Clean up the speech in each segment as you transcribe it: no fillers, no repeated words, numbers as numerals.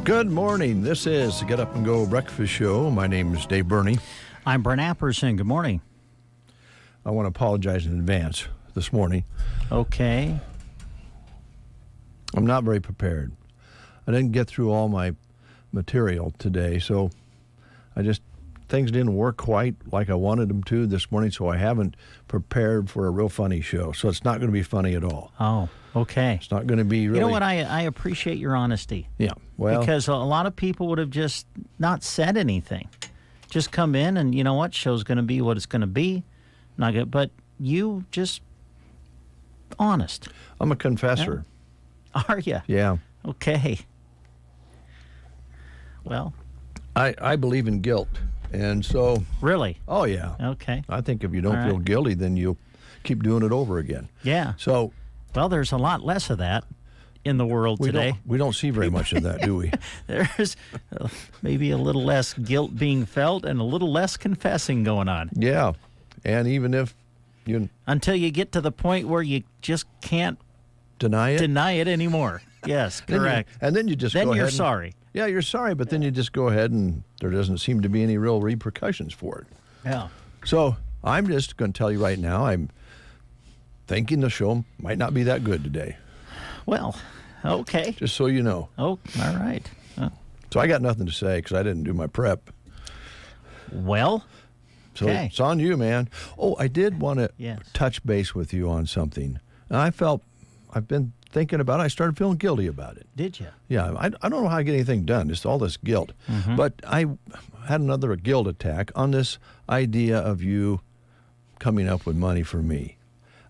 Good morning. This is the Get Up and Go Breakfast Show. My name is Dave Burney. I'm Brent Apperson. Good morning. I want to apologize in advance this morning. Okay. I'm not very prepared. I didn't get through all my material today, so things didn't work quite like I wanted them to this morning, so I haven't prepared for a real funny show. So it's not going to be funny at all. Oh, okay. It's not going to be really... You know what? I appreciate your honesty. Yeah, well... Because a lot of people would have just not said anything. Just come in and, you know what, show's going to be what it's going to be. Not good, but you just honest. I'm a confessor. Yeah. Are you? Yeah. Okay. Well... I believe in guilt, and so... Really? Oh, yeah. Okay. I think if you don't feel guilty, then you'll keep doing it over again. Yeah. So... Well, there's a lot less of that in the world today. We don't see very much of that, do we? There's maybe a little less guilt being felt and a little less confessing going on. Yeah, and even if you... Until you get to the point where you just can't... Deny it anymore. Yes, correct. And then you just go ahead. Then you're sorry. Yeah, you're sorry, but then you just go ahead and there doesn't seem to be any real repercussions for it. Yeah. So I'm just going to tell you right now, I'm thinking the show might not be that good today. Well, okay. Just so you know. Oh, all right. So I got nothing to say because I didn't do my prep. Well, so it's on you, man. Oh, I did want to touch base with you on something. And I've been thinking about it. I started feeling guilty about it. Did you? Yeah. I don't know how I get anything done. Just all this guilt. Mm-hmm. But I had another guilt attack on this idea of you coming up with money for me.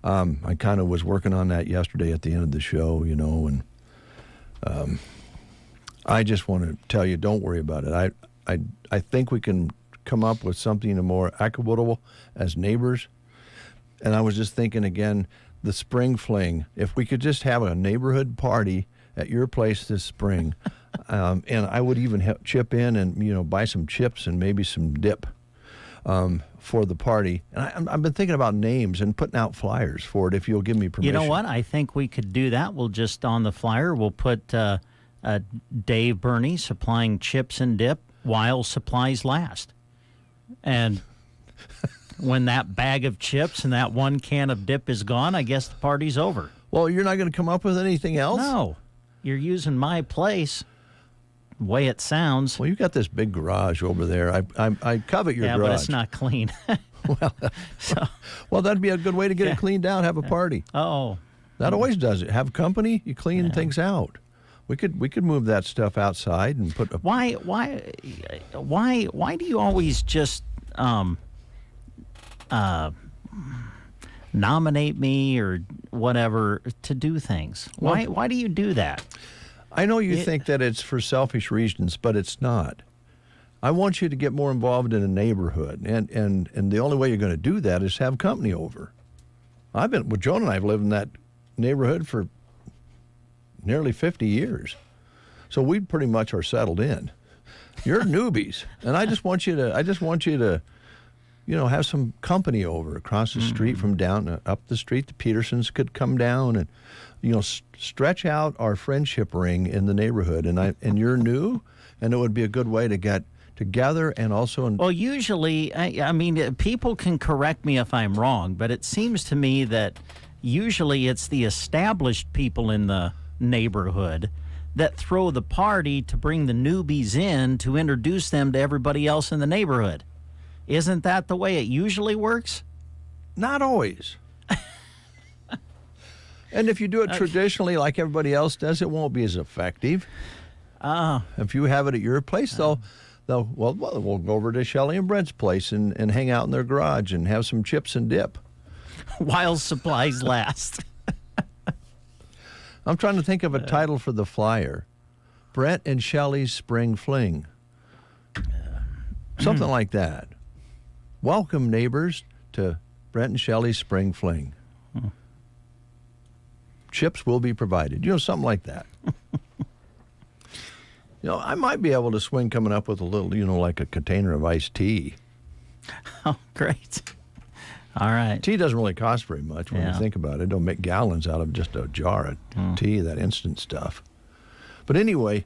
I kind of was working on that yesterday at the end of the show, you know, and I just want to tell you, don't worry about it. I think we can come up with something more equitable as neighbors. And I was just thinking again, the spring fling, if we could just have a neighborhood party at your place this spring, and I would even chip in and, you know, buy some chips and maybe some dip for the party. And I've been thinking about names and putting out flyers for it if you'll give me permission. You know what? I think we could do that. We'll just, on the flyer, we'll put Dave Burney supplying chips and dip while supplies last. And when that bag of chips and that one can of dip is gone, I guess the party's over. Well, you're not going to come up with anything else? No. You're using my place. Way it sounds. Well, you got this big garage over there. I covet your garage. Yeah, but it's not clean. Well, that'd be a good way to get it cleaned out. Have a party. Oh, that always does it. Have company. You clean things out. We could move that stuff outside and put. Why do you always just nominate me or whatever to do things? Why do you do that? I know you think that it's for selfish reasons, but it's not. I want you to get more involved in a neighborhood, and the only way you're going to do that is have company over. Joan and I have lived in that neighborhood for nearly 50 years, so we pretty much are settled in. You're newbies, and I just want you to, you know, have some company over across the street from up the street. The Petersons could come down and, you know, stretch out our friendship ring in the neighborhood. And you're new, and it would be a good way to get together and also. Well, usually, I mean, people can correct me if I'm wrong, but it seems to me that usually it's the established people in the neighborhood that throw the party to bring the newbies in to introduce them to everybody else in the neighborhood. Isn't that the way it usually works? Not always. And if you do it traditionally like everybody else does, it won't be as effective. If you have it at your place, we'll go over to Shelley and Brent's place and hang out in their garage and have some chips and dip. while supplies last. I'm trying to think of a title for the flyer. Brent and Shelley's Spring Fling. Something like that. Welcome, neighbors, to Brent and Shelley's Spring Fling. Chips will be provided. Something like that. I might be able to swing coming up with a little, like a container of iced tea. Oh, great. All right. Tea doesn't really cost very much when you think about it. Don't make gallons out of just a jar of tea, that instant stuff. But anyway,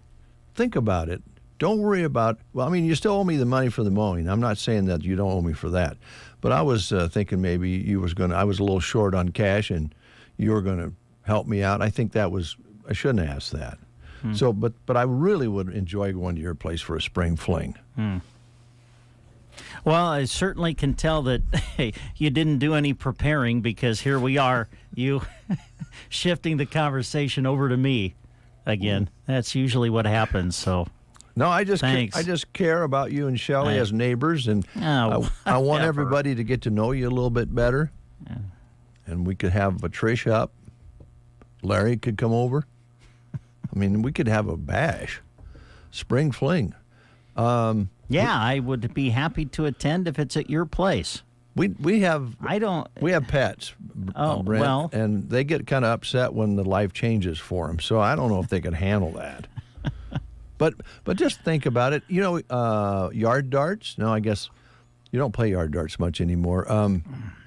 think about it. Don't worry about, you still owe me the money for the mowing. I'm not saying that you don't owe me for that. But I was thinking maybe I was a little short on cash and you were going to help me out. I think I shouldn't have asked that. So, but I really would enjoy going to your place for a spring fling. Well, I certainly can tell that you didn't do any preparing, because here we are, you shifting the conversation over to me again. That's usually what happens. So, no, I just care about you and Shelley as neighbors, and I want everybody to get to know you a little bit better. Yeah. And we could have Trish up. Larry could come over. We could have a bash, spring fling. I would be happy to attend if it's at your place. We have pets. Brent, well, and they get kind of upset when the life changes for them. So I don't know if they can handle that. But just think about it. Yard darts. No, I guess you don't play yard darts much anymore.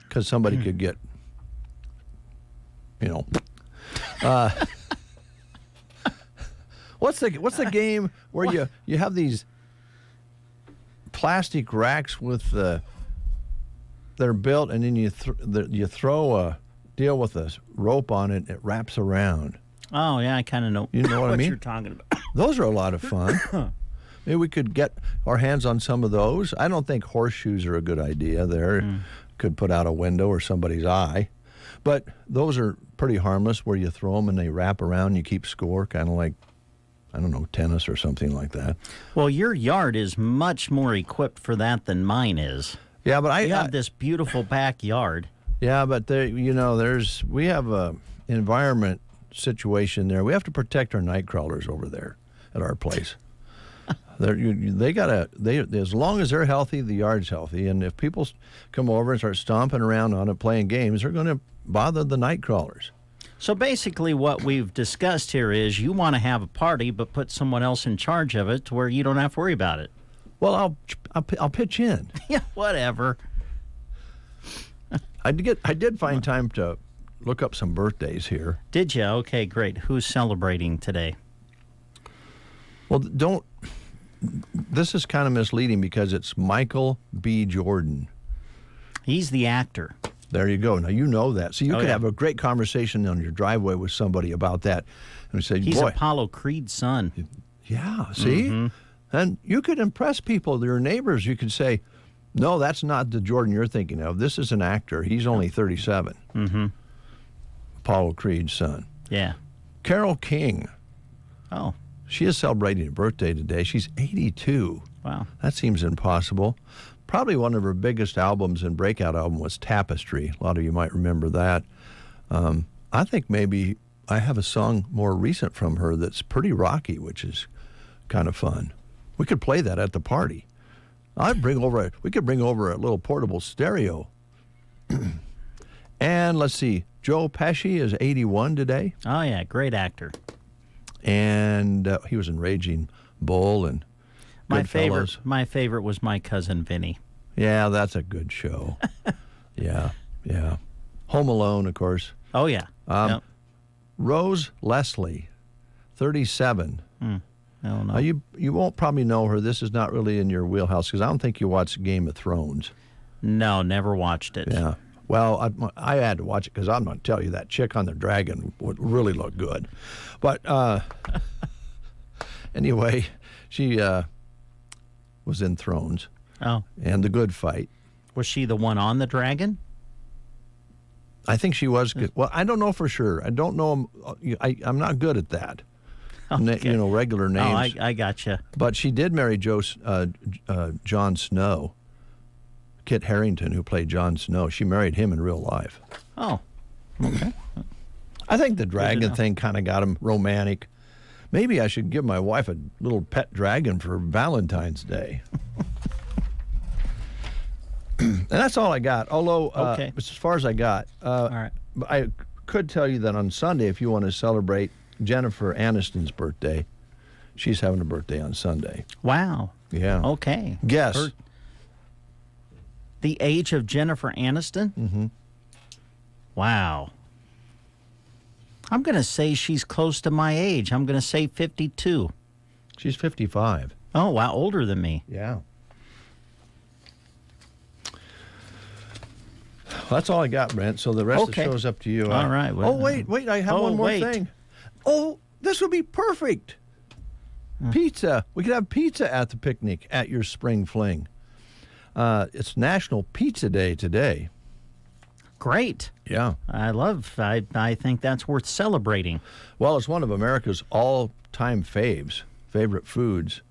Because somebody could get. What's the game where you have these plastic racks with they're built, and then you throw a deal with a rope on it, and it wraps around. Oh yeah, I kind of know. You know what I mean? You're talking about. Those are a lot of fun. Maybe we could get our hands on some of those. I don't think horseshoes are a good idea. Could put out a window or somebody's eye, but those are pretty harmless. Where you throw them and they wrap around, and you keep score, kind of like, I don't know, tennis or something like that. Well, your yard is much more equipped for that than mine is. Yeah, but you have this beautiful backyard. Yeah, but we have a environment situation there. We have to protect our night crawlers over there at our place. As long as they're healthy, the yard's healthy. And if people come over and start stomping around on it, playing games, they're going to bother the night crawlers. So basically what we've discussed here is you want to have a party, but put someone else in charge of it to where you don't have to worry about it. Well, I'll pitch in. Yeah, whatever. I did find time to look up some birthdays here. Did you? Okay, great. Who's celebrating today? Well, this is kind of misleading because it's Michael B. Jordan. He's the actor. There you go. Now you know that. So you could have a great conversation on your driveway with somebody about that. And say, he's Apollo Creed's son. Yeah, see? Mm-hmm. And you could impress people, your neighbors. You could say, no, that's not the Jordan you're thinking of. This is an actor. He's only 37. Mm-hmm. Apollo Creed's son. Yeah. Carole King. Oh. She is celebrating a birthday today. She's 82. Wow. That seems impossible. Probably one of her biggest albums and breakout album was Tapestry. A lot of you might remember that. I think maybe I have a song more recent from her that's pretty rocky, which is kind of fun. We could play that at the party. We could bring over a little portable stereo. And let's see, Joe Pesci is 81 today. Oh yeah, great actor. And he was in Raging Bull and My favorite was My Cousin Vinny. Yeah, that's a good show. Yeah. Home Alone, of course. Oh yeah. Yep. Rose Leslie, 37. I don't know. You won't probably know her. This is not really in your wheelhouse because I don't think you watch Game of Thrones. No, never watched it. Yeah. Well, I had to watch it because I'm going to tell you that chick on the dragon would really look good. But anyway, she was in Thrones. Oh. And The Good Fight. Was she the one on the dragon? I think she was good. Well, I don't know for sure. I don't know. I'm not good at that. Okay. Regular names. Oh, I gotcha. But she did marry Jon Snow. Kit Harington, who played Jon Snow. She married him in real life. Oh, okay. I think the dragon thing kind of got him romantic. Maybe I should give my wife a little pet dragon for Valentine's Day. And that's all I got. Although, as far as I got, all right. I could tell you that on Sunday, if you want to celebrate Jennifer Aniston's birthday, she's having a birthday on Sunday. Wow. Yeah. Okay. Guess. The age of Jennifer Aniston? Mm-hmm. Wow. I'm going to say she's close to my age. I'm going to say 52. She's 55. Oh, wow. Older than me. Yeah. That's all I got, Brent. So the rest of the show's up to you. All right. Well, wait. I have one more thing. Oh, this would be perfect. Pizza. We could have pizza at the picnic at your spring fling. It's National Pizza Day today. Great. Yeah. I think that's worth celebrating. Well, it's one of America's all-time favorite foods.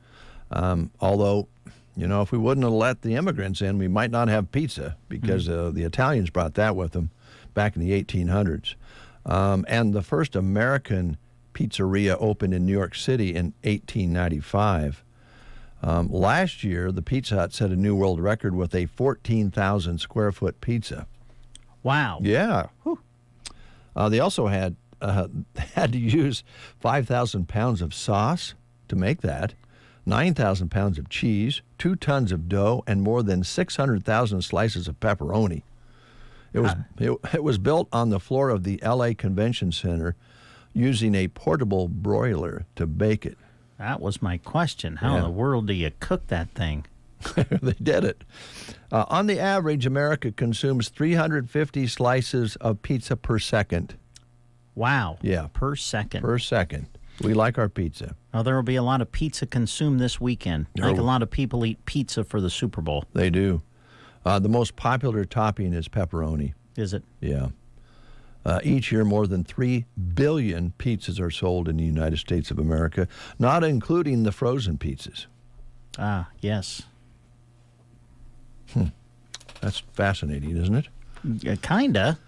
Although, if we wouldn't have let the immigrants in, we might not have pizza because the Italians brought that with them back in the 1800s. And the first American pizzeria opened in New York City in 1895. Last year, the Pizza Hut set a new world record with a 14,000 square foot pizza. Wow. Yeah. They also had to use 5,000 pounds of sauce to make that, 9,000 pounds of cheese, 2 tons of dough, and more than 600,000 slices of pepperoni. It was built on the floor of the L.A. Convention Center using a portable broiler to bake it. That was my question. How in the world do you cook that thing? They did it. On the average, America consumes 350 slices of pizza per second. Wow. Yeah. Per second. Per second. We like our pizza. Oh, there will be a lot of pizza consumed this weekend. I think a lot of people eat pizza for the Super Bowl. They do. The most popular topping is pepperoni. Is it? Yeah. Each year, more than 3 billion pizzas are sold in the United States of America, not including the frozen pizzas. Ah, yes. That's fascinating, isn't it? Kinda.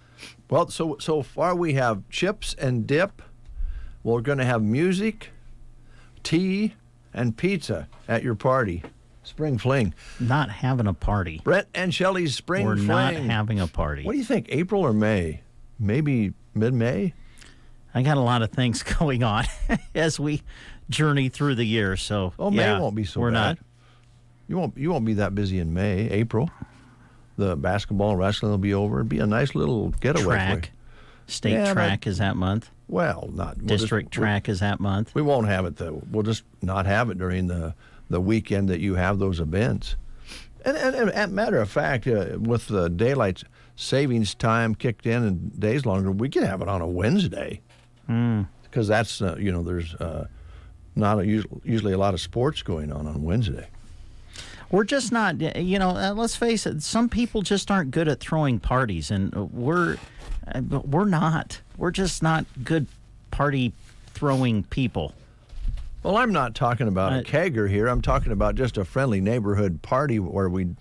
Well, so far we have chips and dip. We're going to have music, tea, and pizza at your party. Spring Fling. Not having a party. Brett and Shelley's Spring Fling. We're not having a party. What do you think, April or May? Maybe mid-May? I got a lot of things going on as we journey through the year, so May won't be so bad. Not. You won't be that busy in May. April, the basketball and wrestling will be over. It'll be a nice little getaway. Track. State track is that month. Well, not district track is that month. We won't have it though. We'll just not have it during the weekend that you have those events. And matter of fact, with the daylight savings time kicked in and days longer, we can have it on a Wednesday. Because that's there's not usually a lot of sports going on Wednesday. We're just not, let's face it, some people just aren't good at throwing parties, and we're not. We're just not good party throwing people. Well, I'm not talking about a kegger here. I'm talking about just a friendly neighborhood party where we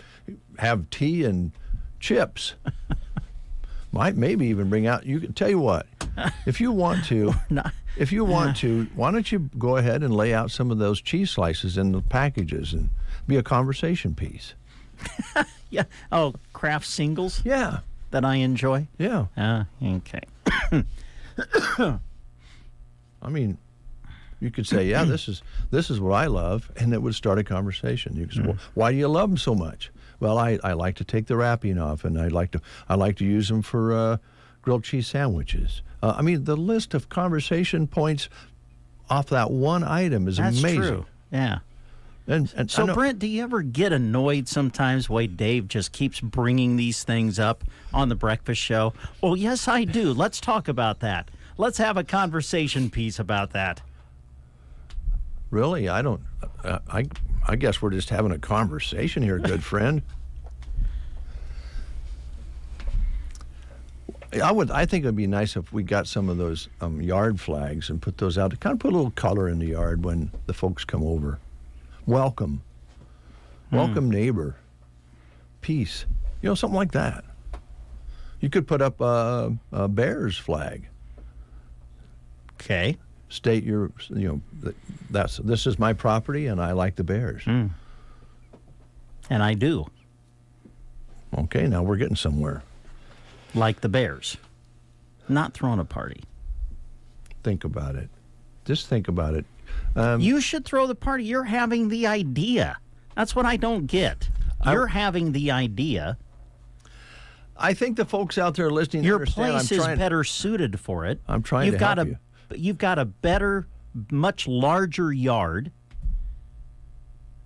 have tea and chips. Might maybe even bring out, you can tell you what, if you want to, why don't you go ahead and lay out some of those cheese slices in the packages and be a conversation piece. Yeah. Oh, craft singles? Yeah. That I enjoy? Yeah. Okay. I mean, you could say, yeah, this is what I love, and it would start a conversation. You could say, well, why do you love them so much? Well, I like to take the wrapping off, and I like to use them for grilled cheese sandwiches. I mean, the list of conversation points off that one item is amazing. That's true. Yeah. And so, Brent, do you ever get annoyed sometimes the way Dave just keeps bringing these things up on the breakfast show? Oh, yes, I do. Let's talk about that. Let's have a conversation piece about that. Really? I don't. I guess we're just having a conversation here, good friend. I think it would be nice if we got some of those yard flags and put those out to kind of put a little color in the yard when the folks come over. Welcome, neighbor. Peace. Something like that. You could put up a Bears flag. Okay. State your, this is my property and I like the Bears. And I do. Okay, now we're getting somewhere. Like the Bears. Not throwing a party. Think about it. Just think about it. You should throw the party. You're having the idea. That's what I don't get. You're having the idea. I think the folks out there listening Your understand. place is better suited for it. I'm trying to help you. You've got a better, much larger yard.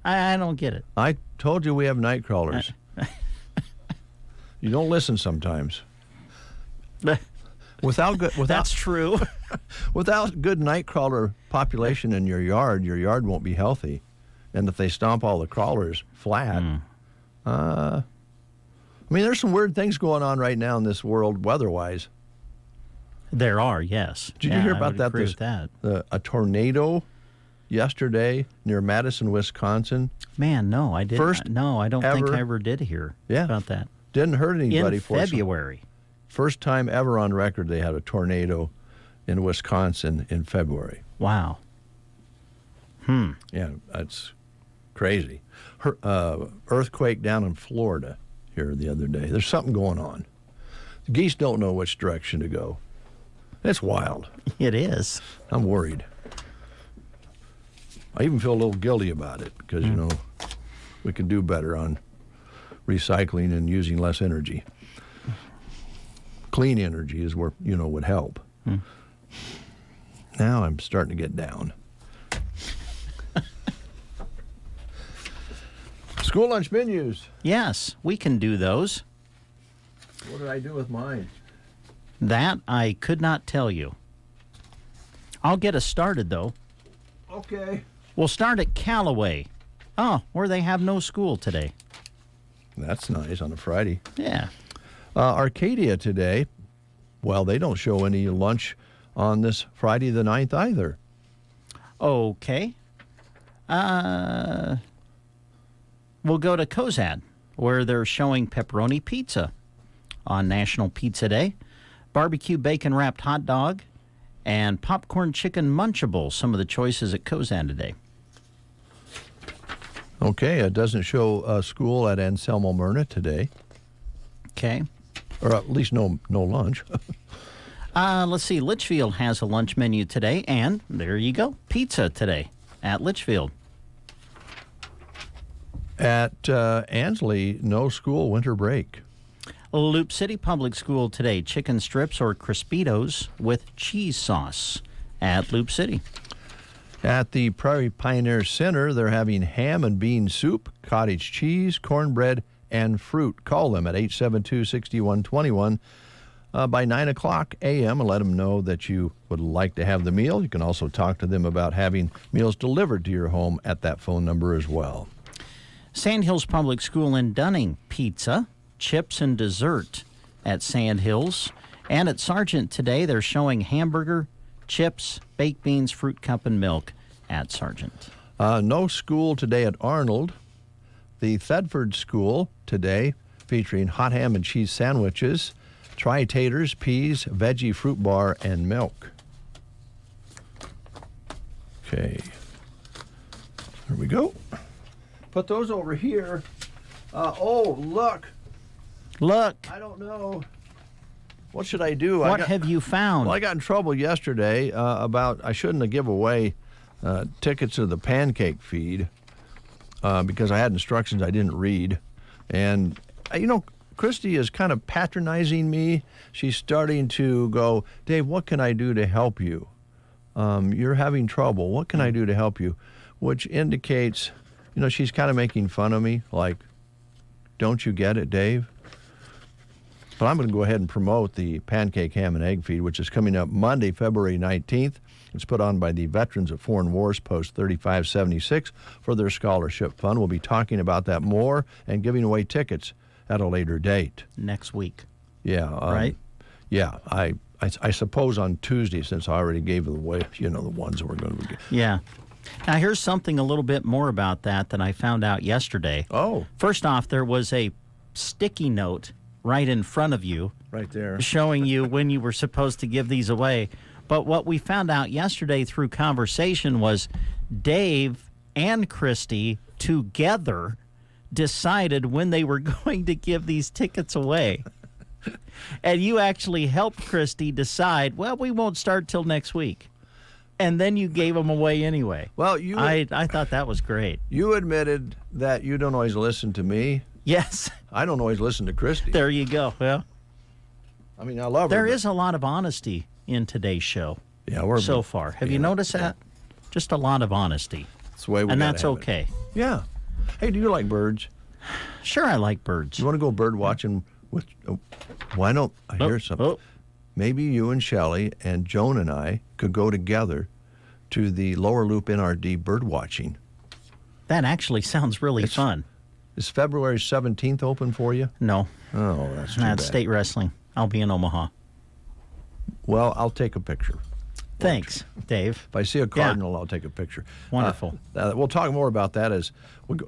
I don't get it. I told you we have night crawlers. You don't listen sometimes. That's true. Without good night crawler population in your yard won't be healthy. And if they stomp all the crawlers flat, there's some weird things going on right now in this world weather-wise. There are, yes. Did you hear about that? A tornado yesterday near Madison, Wisconsin. Man, no, I didn't. I don't think I ever did hear about that. Didn't hurt anybody in February. First time ever on record they had a tornado in Wisconsin in February. Wow. Yeah, that's crazy. Earthquake down in Florida here the other day. There's something going on. The geese don't know which direction to go. It's wild. It is. I'm worried. I even feel a little guilty about it because, we can do better on recycling and using less energy. Clean energy is where, would help. Now I'm starting to get down. School lunch menus. Yes, we can do those. What did I do with mine? That I could not tell you. I'll get us started, though. Okay. We'll start at Callaway. Oh, where they have no school today. That's nice on a Friday. Yeah. Arcadia today, well, they don't show any lunch on this Friday the 9th either. Okay. We'll go to Cozad, where they're showing pepperoni pizza on National Pizza Day, barbecue bacon-wrapped hot dog, and popcorn chicken Munchables, some of the choices at Cozad today. Okay, it doesn't show school at Anselmo Myrna today. Okay. Or at least no lunch. Let's see, Litchfield has a lunch menu today, and there you go, pizza today at Litchfield. At Ansley, no school, winter break. Loop City Public School today, chicken strips or Crispitos with cheese sauce at Loop City. At the Prairie Pioneer Center, they're having ham and bean soup, cottage cheese, cornbread, and fruit. Call them at 872-6121 by 9 o'clock a.m. and let them know that you would like to have the meal. You can also talk to them about having meals delivered to your home at that phone number as well. Sandhills Public School in Dunning, pizza, chips, and dessert at Sandhills. And at Sargent today, they're showing hamburger, chips, baked beans, fruit cup, and milk at Sargent. No school today at Arnold. The Thedford School today featuring hot ham and cheese sandwiches, tri-taters, peas, veggie fruit bar, and milk. Okay. There we go. Put those over here. Look. Look. I don't know. What should I do? What have you found? Well, I got in trouble yesterday about I shouldn't have given away tickets to the pancake feed because I had instructions I didn't read. And, Christy is kind of patronizing me. She's starting to go, Dave, what can I do to help you? You're having trouble. What can I do to help you? Which indicates, she's kind of making fun of me, like, don't you get it, Dave? But I'm going to go ahead and promote the Pancake Ham and Egg Feed, which is coming up Monday, February 19th. It's put on by the Veterans of Foreign Wars, Post 3576, for their scholarship fund. We'll be talking about that more and giving away tickets at a later date. Next week. Yeah. Right? Yeah. I suppose on Tuesday, since I already gave away, the ones that we're going to get. Yeah. Now, here's something a little bit more about that I found out yesterday. Oh. First off, there was a sticky note right in front of you. Right there. Showing you when you were supposed to give these away. But what we found out yesterday through conversation was Dave and Christy together decided when they were going to give these tickets away. And you actually helped Christy decide, well, we won't start till next week. And then you gave them away anyway. Well, I thought that was great. You admitted that you don't always listen to me. Yes. I don't always listen to Christy. There you go. Well, I mean, I love her. There is a lot of honesty in today's show. Yeah, we're so far. Have you noticed that? Just a lot of honesty. That's the way we and gotta that's have okay. It. Yeah. Hey, do you like birds? Sure, I like birds. You want to go bird watching with? Why don't I hear something? Oh. Maybe you and Shelley and Joan and I could go together to the Lower Loop NRD bird watching. That actually sounds really fun. Is February 17th open for you? No. Oh, that's too bad. That's state wrestling. I'll be in Omaha. Well, I'll take a picture. Thanks, Dave. If I see a cardinal, I'll take a picture. Wonderful. We'll talk more about that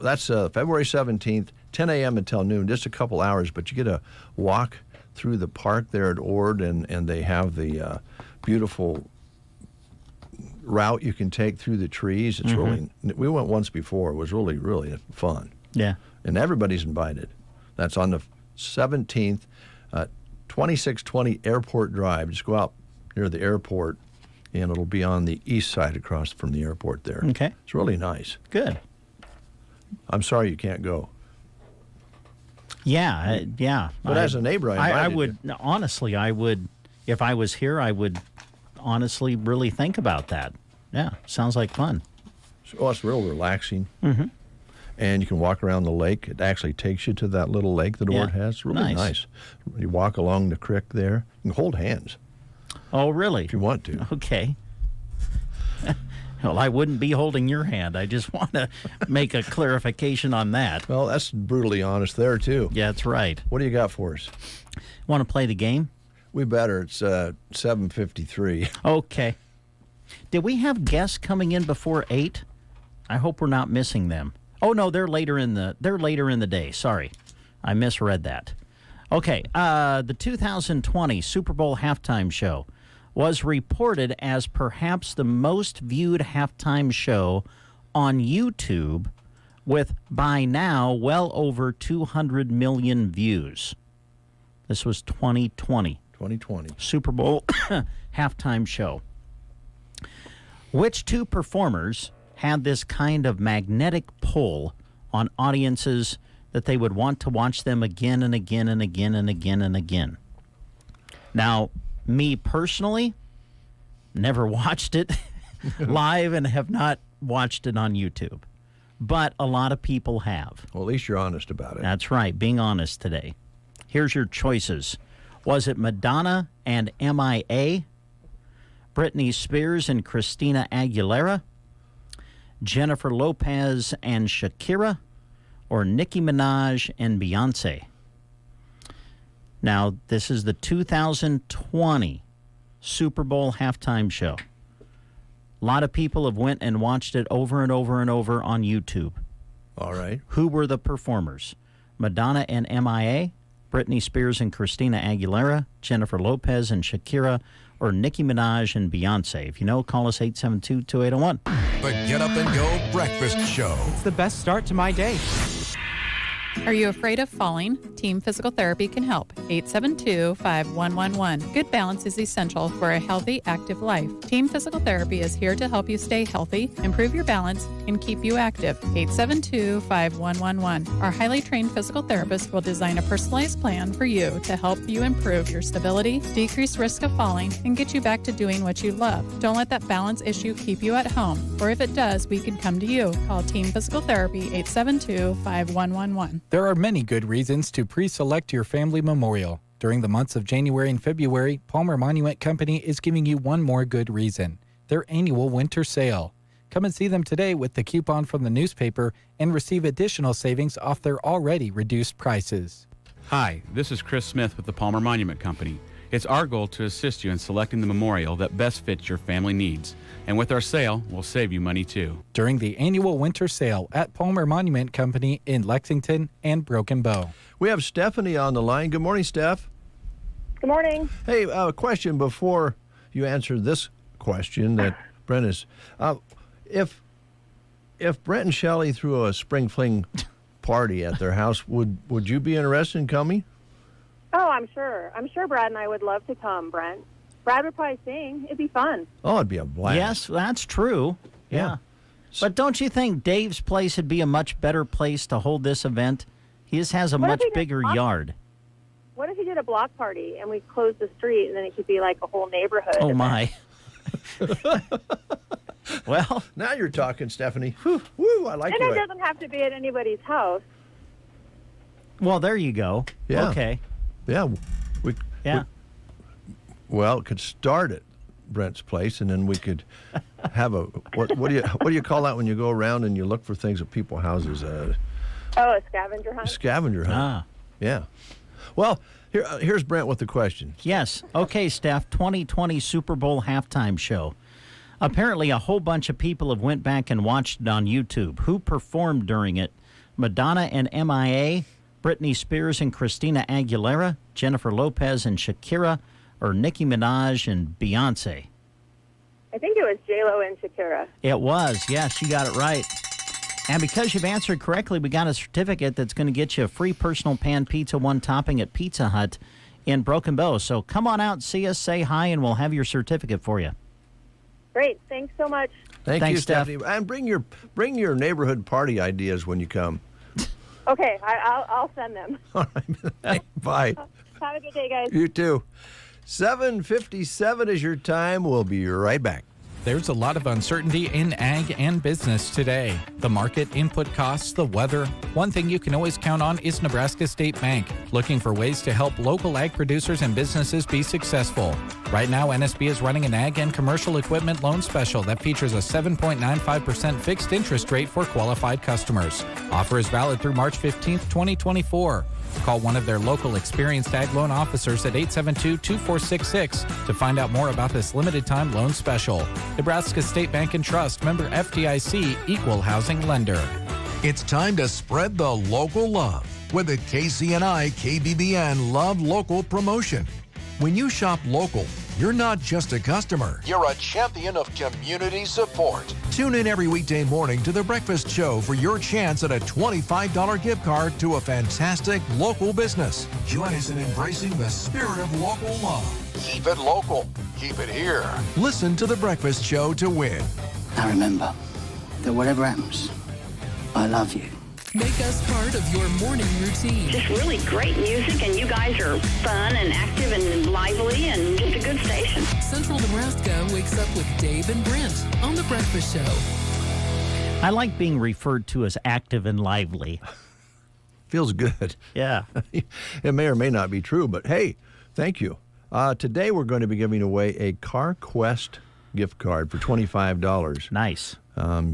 that's February 17th, 10 a.m. until noon, just a couple hours, but you get a walk through the park there at Ord, and they have the beautiful route you can take through the trees. It's really, we went once before. It was really, really fun. Yeah. And everybody's invited. That's on the 17th, 2620 Airport Drive. Just go out near the airport, and it'll be on the east side across from the airport there. Okay. It's really nice. Good. I'm sorry you can't go. Yeah, yeah. But as a neighbor, I would, honestly, I would, if I was here, I would honestly really think about that. Yeah, sounds like fun. Oh, it's real relaxing. Mm-hmm. And you can walk around the lake. It actually takes you to that little lake that Ord has. It's really nice. You walk along the creek there. You can hold hands. Oh, really? If you want to. Okay. Well, I wouldn't be holding your hand. I just want to make a clarification on that. Well, that's brutally honest there, too. Yeah, that's right. What do you got for us? Want to play the game? We better. It's 7:53. Okay. Did we have guests coming in before 8? I hope we're not missing them. Oh no, they're later in the day. Sorry, I misread that. Okay, the 2020 Super Bowl halftime show was reported as perhaps the most viewed halftime show on YouTube, with by now well over 200 million views. This was 2020. 2020 Super Bowl halftime show. Which two performers had this kind of magnetic pull on audiences that they would want to watch them again and again and again and again and again? Now, me personally, never watched it live and have not watched it on YouTube. But a lot of people have. Well, at least you're honest about it. That's right, being honest today. Here's your choices. Was it Madonna and MIA, Britney Spears and Christina Aguilera, Jennifer Lopez and Shakira, or Nicki Minaj and Beyonce? Now, this is the 2020 Super Bowl halftime show. A lot of people have went and watched it over and over and over on YouTube. All right. Who were the performers? Madonna and MIA, Britney Spears and Christina Aguilera, Jennifer Lopez and Shakira, or Nicki Minaj and Beyonce? If you know, call us 872-2801. The Get Up and Go Breakfast Show. It's the best start to my day. Are you afraid of falling? Team Physical Therapy can help. 872-5111. Good balance is essential for a healthy, active life. Team Physical Therapy is here to help you stay healthy, improve your balance, and keep you active. 872-5111. Our highly trained physical therapist will design a personalized plan for you to help you improve your stability, decrease risk of falling, and get you back to doing what you love. Don't let that balance issue keep you at home, or if it does, we can come to you. Call Team Physical Therapy 872-5111. There are many good reasons to pre-select your family memorial. During the months of January and February, Palmer Monument Company is giving you one more good reason: their annual winter sale. Come and see them today with the coupon from the newspaper and receive additional savings off their already reduced prices. Hi, this is Chris Smith with the Palmer Monument Company. It's our goal to assist you in selecting the memorial that best fits your family needs. And with our sale, we'll save you money too. During the annual winter sale at Palmer Monument Company in Lexington and Broken Bow. We have Stephanie on the line. Good morning, Steph. Good morning. Hey, a question before you answer this question that Brent is. If Brent and Shelley threw a spring fling party at their house, would you be interested in coming? Oh, I'm sure. I'm sure Brad and I would love to come, Brent. Brad would probably sing. It'd be fun. Oh, it'd be a blast. Yes, that's true. Yeah. But don't you think Dave's place would be a much better place to hold this event? He just has a What if much he did bigger block- yard. What if he did a block party and we closed the street and then it could be like a whole neighborhood? Oh, event? my. Well, Now you're talking, Stephanie. Whew, woo, I like And it. it doesn't have to be at anybody's house. well, there you go. Yeah. Okay. Yeah. Yeah. Well, it could start at Brent's place, and then we could have a what do you call that when you go around and you look for things at people's houses? Oh, a scavenger hunt? Scavenger hunt. Ah. Yeah. Well, here's Brent with the question. Yes. Okay, Steph, 2020 Super Bowl halftime show. Apparently, a whole bunch of people have went back and watched it on YouTube. Who performed during it? Madonna and MIA, Britney Spears and Christina Aguilera, Jennifer Lopez and Shakira, or Nicki Minaj and Beyonce? I think it was J-Lo and Shakira. It was. Yes, you got it right. And because you've answered correctly, we got a certificate that's going to get you a free personal pan pizza, one topping at Pizza Hut in Broken Bow. So come on out, see us, say hi, and we'll have your certificate for you. Great. Thanks so much. Thanks, Thanks, Steph. Stephanie. And bring your neighborhood party ideas when you come. Okay, I'll send them. All right. Bye. Have a good day, guys. You too. 7:57 is your time. We'll be right back. There's a lot of uncertainty in ag and business today. The market, input costs, the weather. One thing you can always count on is Nebraska State Bank, looking for ways to help local ag producers and businesses be successful. Right now, NSB is running an ag and commercial equipment loan special that features a 7.95% fixed interest rate for qualified customers. Offer is valid through March 15th, 2024. Call one of their local experienced ag loan officers at 872-2466 to find out more about this limited-time loan special. Nebraska State Bank and Trust, member FDIC, equal housing lender. It's time to spread the local love with the KCNI KBBN Love Local promotion. When you shop local, you're not just a customer. You're a champion of community support. Tune in every weekday morning to The Breakfast Show for your chance at a $25 gift card to a fantastic local business. Join us in embracing the spirit of local love. Keep it local. Keep it here. Listen to The Breakfast Show to win. Now remember that whatever happens, I love you. Make us part of your morning routine. Just really great music, and you guys are fun and active and lively and just a good station. Central Nebraska wakes up with Dave and Brent on The Breakfast Show. I like being referred to as active and lively. Feels good. Yeah. It may or may not be true, but hey, thank you. Today we're going to be giving away a CarQuest gift card for $25. Nice.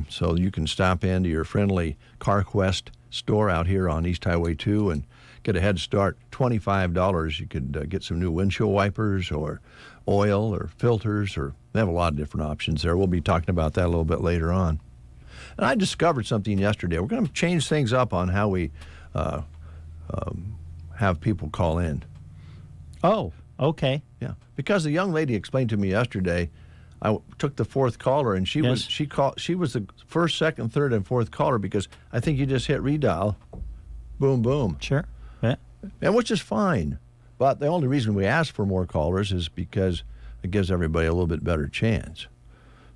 So you can stop into your friendly CarQuest store out here on East Highway 2 and get a head start. $25. You could get some new windshield wipers or oil or filters, or they have a lot of different options there. We'll be talking about that a little bit later on. And I discovered something yesterday. We're going to change things up on how we have people call in. Oh, okay. Yeah, because the young lady explained to me yesterday. I took the fourth caller, and she was the first, second, third, and fourth caller because I think you just hit redial, boom, boom. Sure. Yeah. And which is fine, but the only reason we ask for more callers is because it gives everybody a little bit better chance.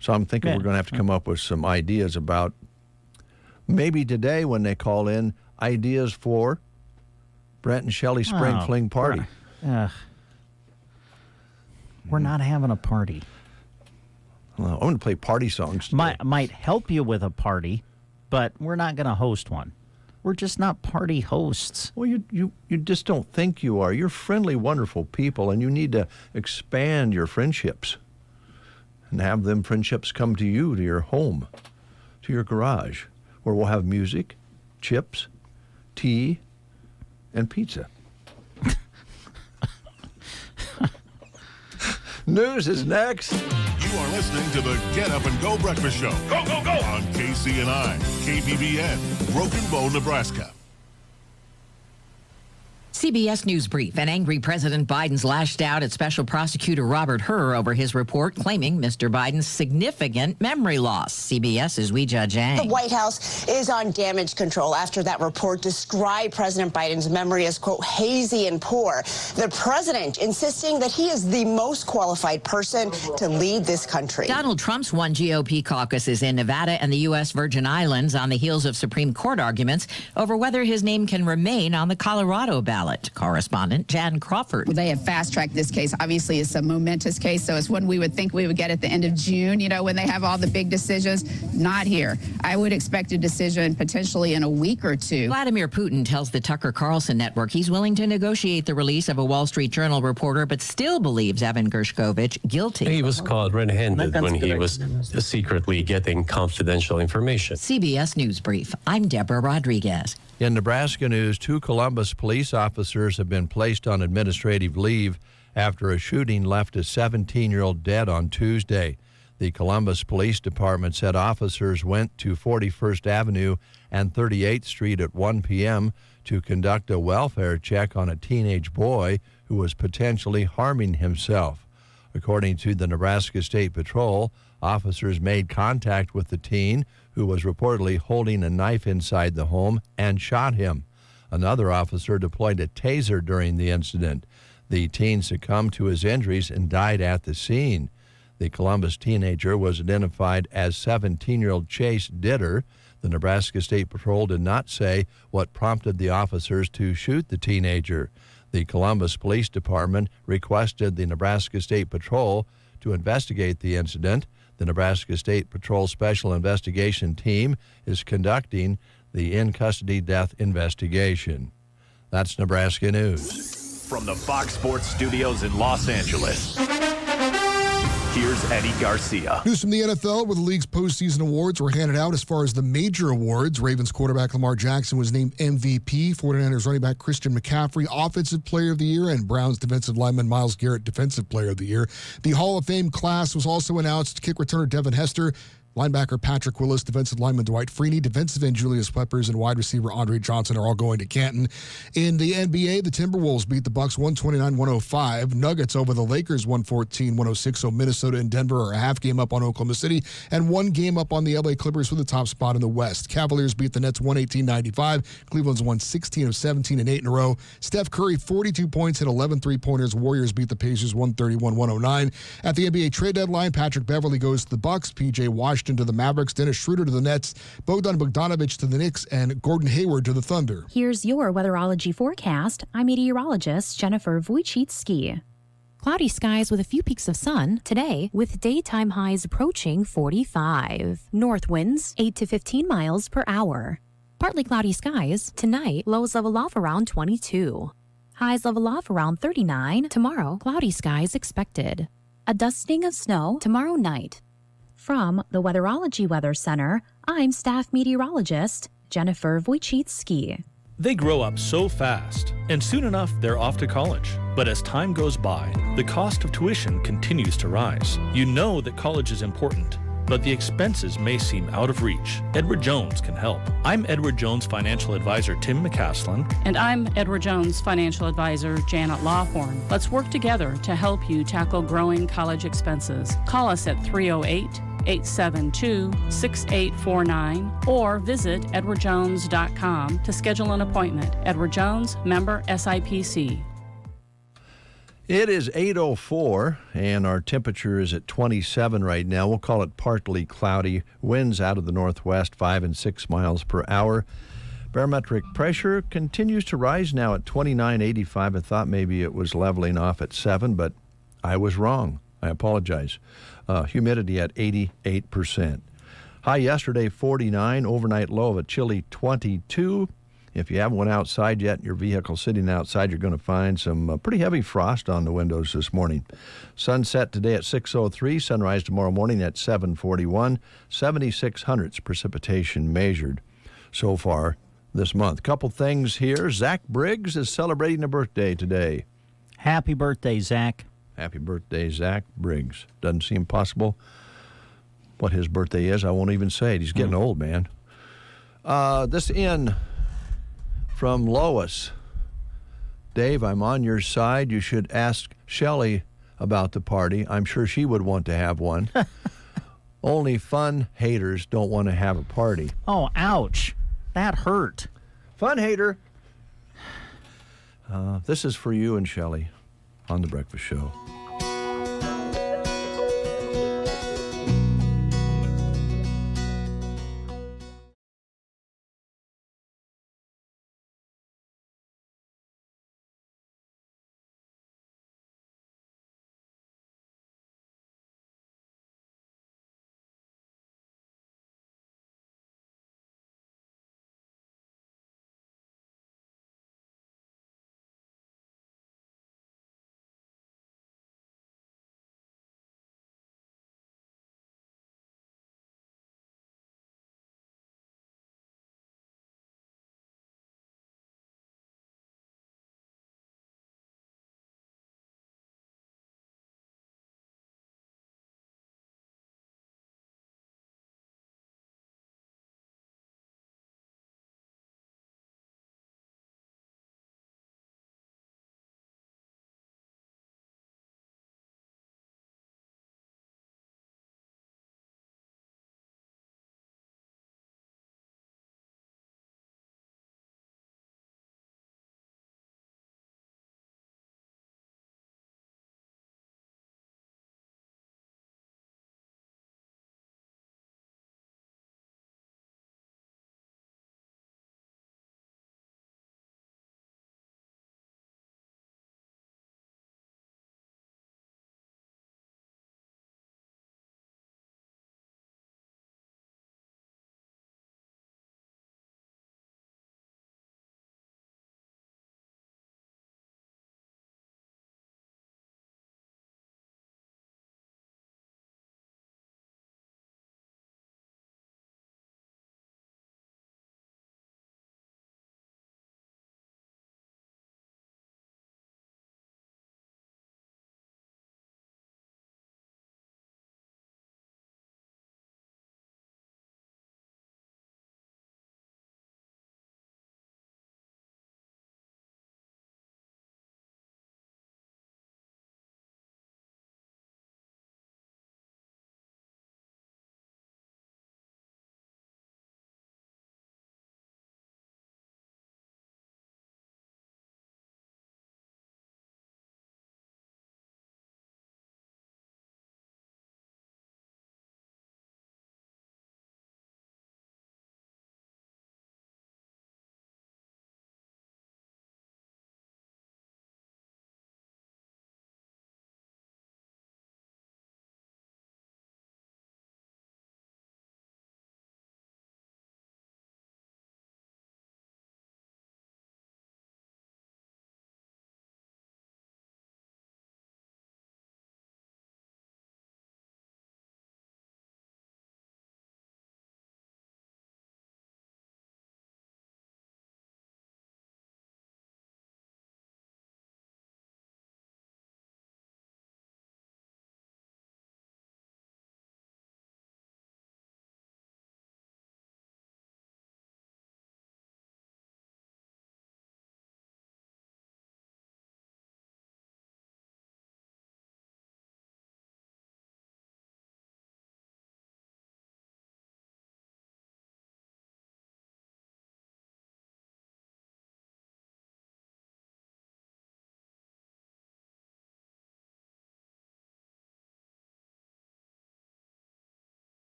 So I'm thinking we're going to have to come up with some ideas about maybe today when they call in, ideas for Brent and Shelley Spring Fling Party. We're not having a party. Well, I'm going to play party songs today. Might help you with a party, but we're not going to host one. We're just not party hosts. Well, you just don't think you are. You're friendly, wonderful people, and you need to expand your friendships and have them friendships come to you, to your home, to your garage, where we'll have music, chips, tea, and pizza. News is next. You are listening to the Get Up and Go Breakfast Show. Go, go, go! On KCNI, KBBN, Broken Bow, Nebraska. CBS News Brief. An angry President Biden's lashed out at Special Prosecutor Robert Hur over his report claiming Mr. Biden's significant memory loss. CBS's Weijia Zhang. The White House is on damage control after that report described President Biden's memory as, quote, hazy and poor. The president insisting that he is the most qualified person to lead this country. Donald Trump's won GOP caucuses in Nevada and the U.S. Virgin Islands on the heels of Supreme Court arguments over whether his name can remain on the Colorado ballot. Correspondent Jan Crawford. They have fast-tracked this case. Obviously, it's a momentous case, so it's one we would think we would get at the end of June, when they have all the big decisions. Not here. I would expect a decision potentially in a week or two. Vladimir Putin tells the Tucker Carlson network he's willing to negotiate the release of a Wall Street Journal reporter, but still believes Evan Gershkovich guilty. He was caught red-handed when he was secretly getting confidential information. CBS News Brief. I'm Deborah Rodriguez. In Nebraska news, 2 Columbus police officers have been placed on administrative leave after a shooting left a 17-year-old dead on Tuesday. The Columbus Police Department said officers went to 41st Avenue and 38th Street at 1 p.m. to conduct a welfare check on a teenage boy who was potentially harming himself. According to the Nebraska State Patrol, officers made contact with the teen, who was reportedly holding a knife inside the home, and shot him. Another officer deployed a taser during the incident. The teen succumbed to his injuries and died at the scene. The Columbus teenager was identified as 17-year-old Chase Ditter. The Nebraska State Patrol did not say what prompted the officers to shoot the teenager. The Columbus Police Department requested the Nebraska State Patrol to investigate the incident. The Nebraska State Patrol Special Investigation Team is conducting the in-custody death investigation. That's Nebraska News. From the Fox Sports Studios in Los Angeles, here's Eddie Garcia. News from the NFL, where the league's postseason awards were handed out. As far as the major awards, Ravens quarterback Lamar Jackson was named MVP, 49ers running back Christian McCaffrey Offensive Player of the Year, and Browns defensive lineman Myles Garrett Defensive Player of the Year. The Hall of Fame class was also announced. Kick returner Devin Hester, linebacker Patrick Willis, defensive lineman Dwight Freeney, defensive end Julius Peppers, and wide receiver Andre Johnson are all going to Canton. In the NBA, the Timberwolves beat the Bucks 129-105. Nuggets over the Lakers 114-106. So Minnesota and Denver are a half game up on Oklahoma City and 1 game up on the LA Clippers for the top spot in the West. Cavaliers beat the Nets 118-95. Cleveland's won 16 of 17 and 8 in a row. Steph Curry 42 points and 11 3-pointers. Warriors beat the Pacers 131-109. At the NBA trade deadline, Patrick Beverley goes to the Bucks. PJ Washington to the Mavericks, Dennis Schroeder to the Nets, Bogdan Bogdanovic to the Knicks, and Gordon Hayward to the Thunder. Here's your weatherology forecast. I'm meteorologist Jennifer Wojcicki. Cloudy skies with a few peaks of sun today, with daytime highs approaching 45. North winds 8 to 15 miles per hour. Partly cloudy skies tonight, lows level off around 22. Highs level off around 39. Tomorrow, cloudy skies expected. A dusting of snow tomorrow night. From the Weatherology Weather Center, I'm staff meteorologist Jennifer Wojcicki. They grow up so fast, and soon enough they're off to college. But as time goes by, the cost of tuition continues to rise. You know that college is important, but the expenses may seem out of reach. Edward Jones can help. I'm Edward Jones financial advisor Tim McCaslin. And I'm Edward Jones financial advisor Janet Lawhorn. Let's work together to help you tackle growing college expenses. Call us at 308-872-6849 or visit edwardjones.com to schedule an appointment. Edward Jones, member SIPC. It is 8:04, and our temperature is at 27 right now. We'll call it partly cloudy. Winds out of the northwest, 5 and 6 miles per hour. Barometric pressure continues to rise now at 29.85. I thought maybe it was leveling off at 7, but I was wrong. I apologize. Humidity at 88%. High yesterday, 49. Overnight low of a chilly 22. If you haven't went outside yet, your vehicle sitting outside, you're going to find some pretty heavy frost on the windows this morning. Sunset today at 6:03. Sunrise tomorrow morning at 7:41. 76 hundredths precipitation measured so far this month. Couple things here. Zach Briggs is celebrating a birthday today. Happy birthday, Zach. Happy birthday, Zach Briggs. Doesn't seem possible what his birthday is. I won't even say it. He's getting old, man. This in from Lois. Dave, I'm on your side. You should ask Shelley about the party. I'm sure she would want to have one. Only fun haters don't want to have a party. Oh, ouch. That hurt. Fun hater. This is for you and Shelley on The Breakfast Show.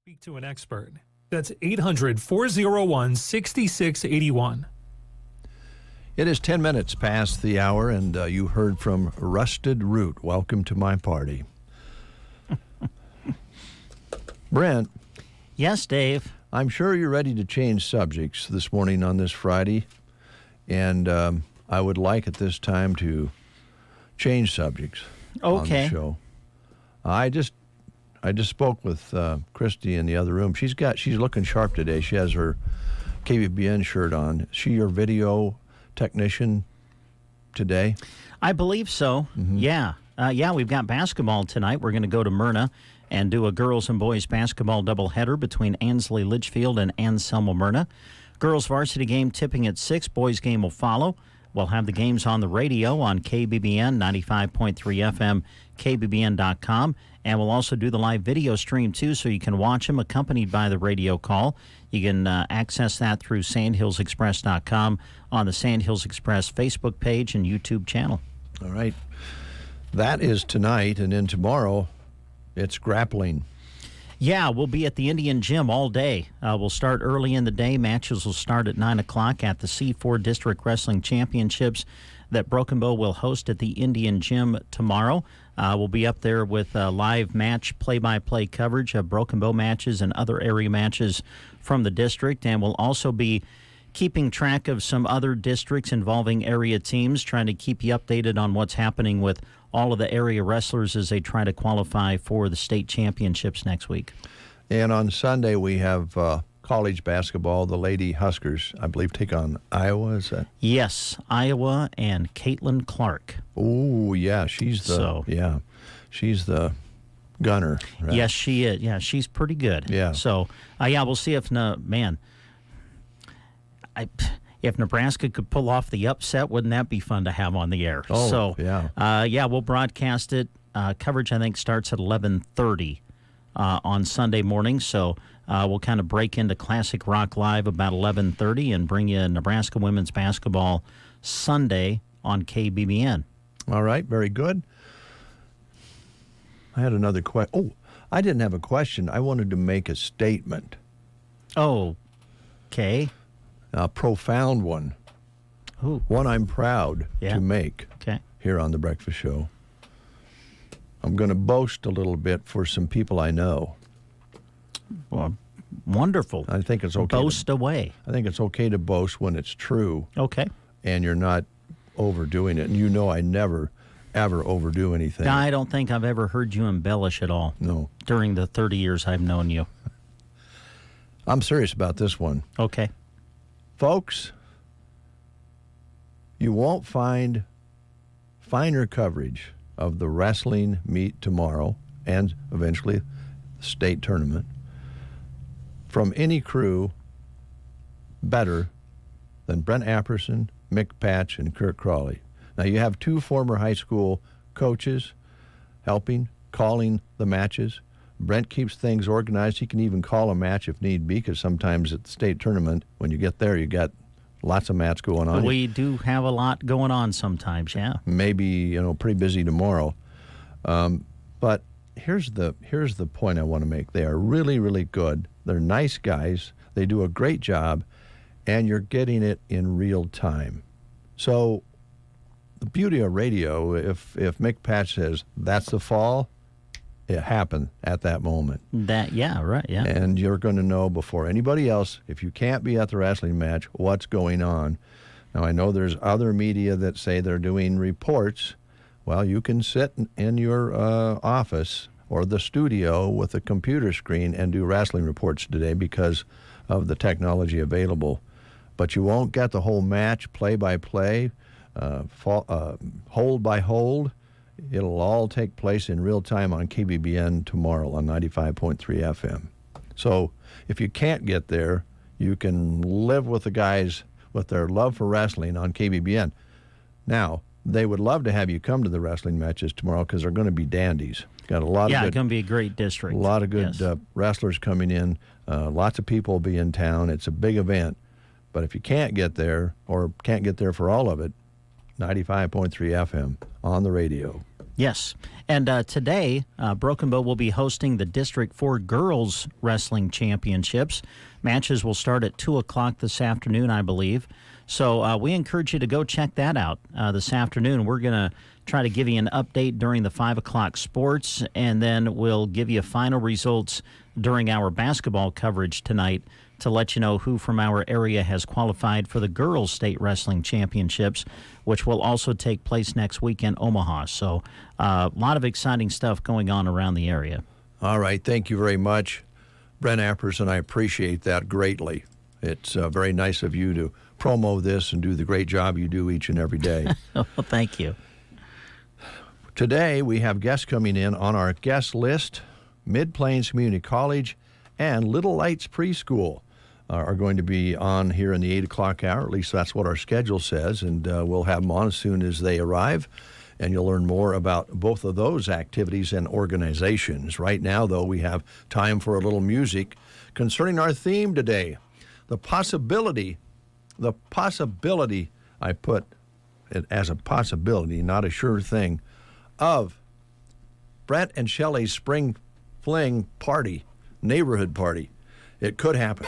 Speak to an expert. That's 800-401-6681. It is 10 minutes past the hour, and you heard from Rusted Root. Welcome to my party. Brent. Yes, Dave. I'm sure you're ready to change subjects this morning on this Friday, and I would like at this time to change subjects on the show. I just spoke with Christy in the other room. She's looking sharp today. She has her KBBN shirt on. Is she your video technician today? I believe so. Mm-hmm. Yeah, we've got basketball tonight. We're going to go to Myrna and do a girls and boys basketball doubleheader between Ansley Litchfield and Anselmo Myrna. Girls varsity game tipping at 6. Boys game will follow. We'll have the games on the radio on KBBN 95.3 FM, KBBN.com, and we'll also do the live video stream too, so you can watch them accompanied by the radio call. You can access that through sandhillsexpress.com on the Sandhills Express Facebook page and YouTube channel. All right. That is tonight, and then tomorrow it's grappling. Yeah, we'll be at the Indian Gym all day. We'll start early in the day. Matches will start at 9 o'clock at the C4 District Wrestling Championships that Broken Bow will host at the Indian Gym tomorrow. We'll be up there with live match play-by-play coverage of Broken Bow matches and other area matches from the district, and we'll also be keeping track of some other districts involving area teams, trying to keep you updated on what's happening with all of the area wrestlers as they try to qualify for the state championships next week. And on Sunday, we have college basketball. The Lady Huskers, I believe, take on Iowa, is that? Yes, Iowa and Caitlin Clark. Oh, yeah, she's the gunner. Right? Yes, she is. Yeah, she's pretty good. Yeah. So, we'll see if, if Nebraska could pull off the upset, wouldn't that be fun to have on the air? Oh, so, yeah. We'll broadcast it. Coverage, I think, starts at 11:30 on Sunday morning. So we'll kind of break into Classic Rock Live about 11:30 and bring you Nebraska women's basketball Sunday on KBBN. All right, very good. I had another question. Oh, I didn't have a question. I wanted to make a statement. Oh, okay. A profound one. Ooh. One I'm proud to make here on The Breakfast Show. I'm going to boast a little bit for some people I know. Well, wonderful. I think it's okay. Boast away. I think it's okay to boast when it's true. Okay. And you're not overdoing it. And you know I never, ever overdo anything. I don't think I've ever heard you embellish at all. No. During the 30 years I've known you. I'm serious about this one. Okay. Folks, you won't find finer coverage of the wrestling meet tomorrow and eventually the state tournament from any crew better than Brent Apperson, Mick Patch, and Kurt Crawley. Now, you have two former high school coaches helping, calling the matches. Brent keeps things organized. He can even call a match if need be, because sometimes at the state tournament, when you get there, you got lots of matches going on. We do have a lot going on sometimes, yeah. Maybe, pretty busy tomorrow. But here's the point I want to make. They are really, really good. They're nice guys. They do a great job, and you're getting it in real time. So the beauty of radio, if Mick Patch says, that's the fall, it happened at that moment. Yeah. And you're going to know before anybody else, if you can't be at the wrestling match, what's going on. Now, I know there's other media that say they're doing reports. Well, you can sit in your office or the studio with a computer screen and do wrestling reports today because of the technology available. But you won't get the whole match, play-by-play, hold by hold. It'll all take place in real time on KBBN tomorrow on 95.3 FM. So if you can't get there, you can live with the guys with their love for wrestling on KBBN. Now, they would love to have you come to the wrestling matches tomorrow because they're going to be dandies. Got a lot of good, it's going to be a great district. A lot of good wrestlers coming in. Lots of people will be in town. It's a big event. But if you can't get there or can't get there for all of it, 95.3 FM on the radio. Yes. And today, Broken Bow will be hosting the District 4 Girls Wrestling Championships. Matches will start at 2 o'clock this afternoon, I believe. So we encourage you to go check that out this afternoon. We're going to try to give you an update during the 5 o'clock sports, and then we'll give you final results during our basketball coverage tonight to let you know who from our area has qualified for the Girls State Wrestling Championships, which will also take place next week in Omaha. So a lot of exciting stuff going on around the area. All right. Thank you very much, Brent Apperson. I appreciate that greatly. It's very nice of you to promo this and do the great job you do each and every day. Well, thank you. Today, we have guests coming in on our guest list. Mid-Plains Community College and Little Lights Preschool are going to be on here in the 8 o'clock hour. At least that's what our schedule says, and we'll have them on as soon as they arrive. And you'll learn more about both of those activities and organizations. Right now, though, we have time for a little music concerning our theme today. The possibility, I put it as a possibility, not a sure thing, of Brent and Shelley's spring fling party, neighborhood party. It could happen.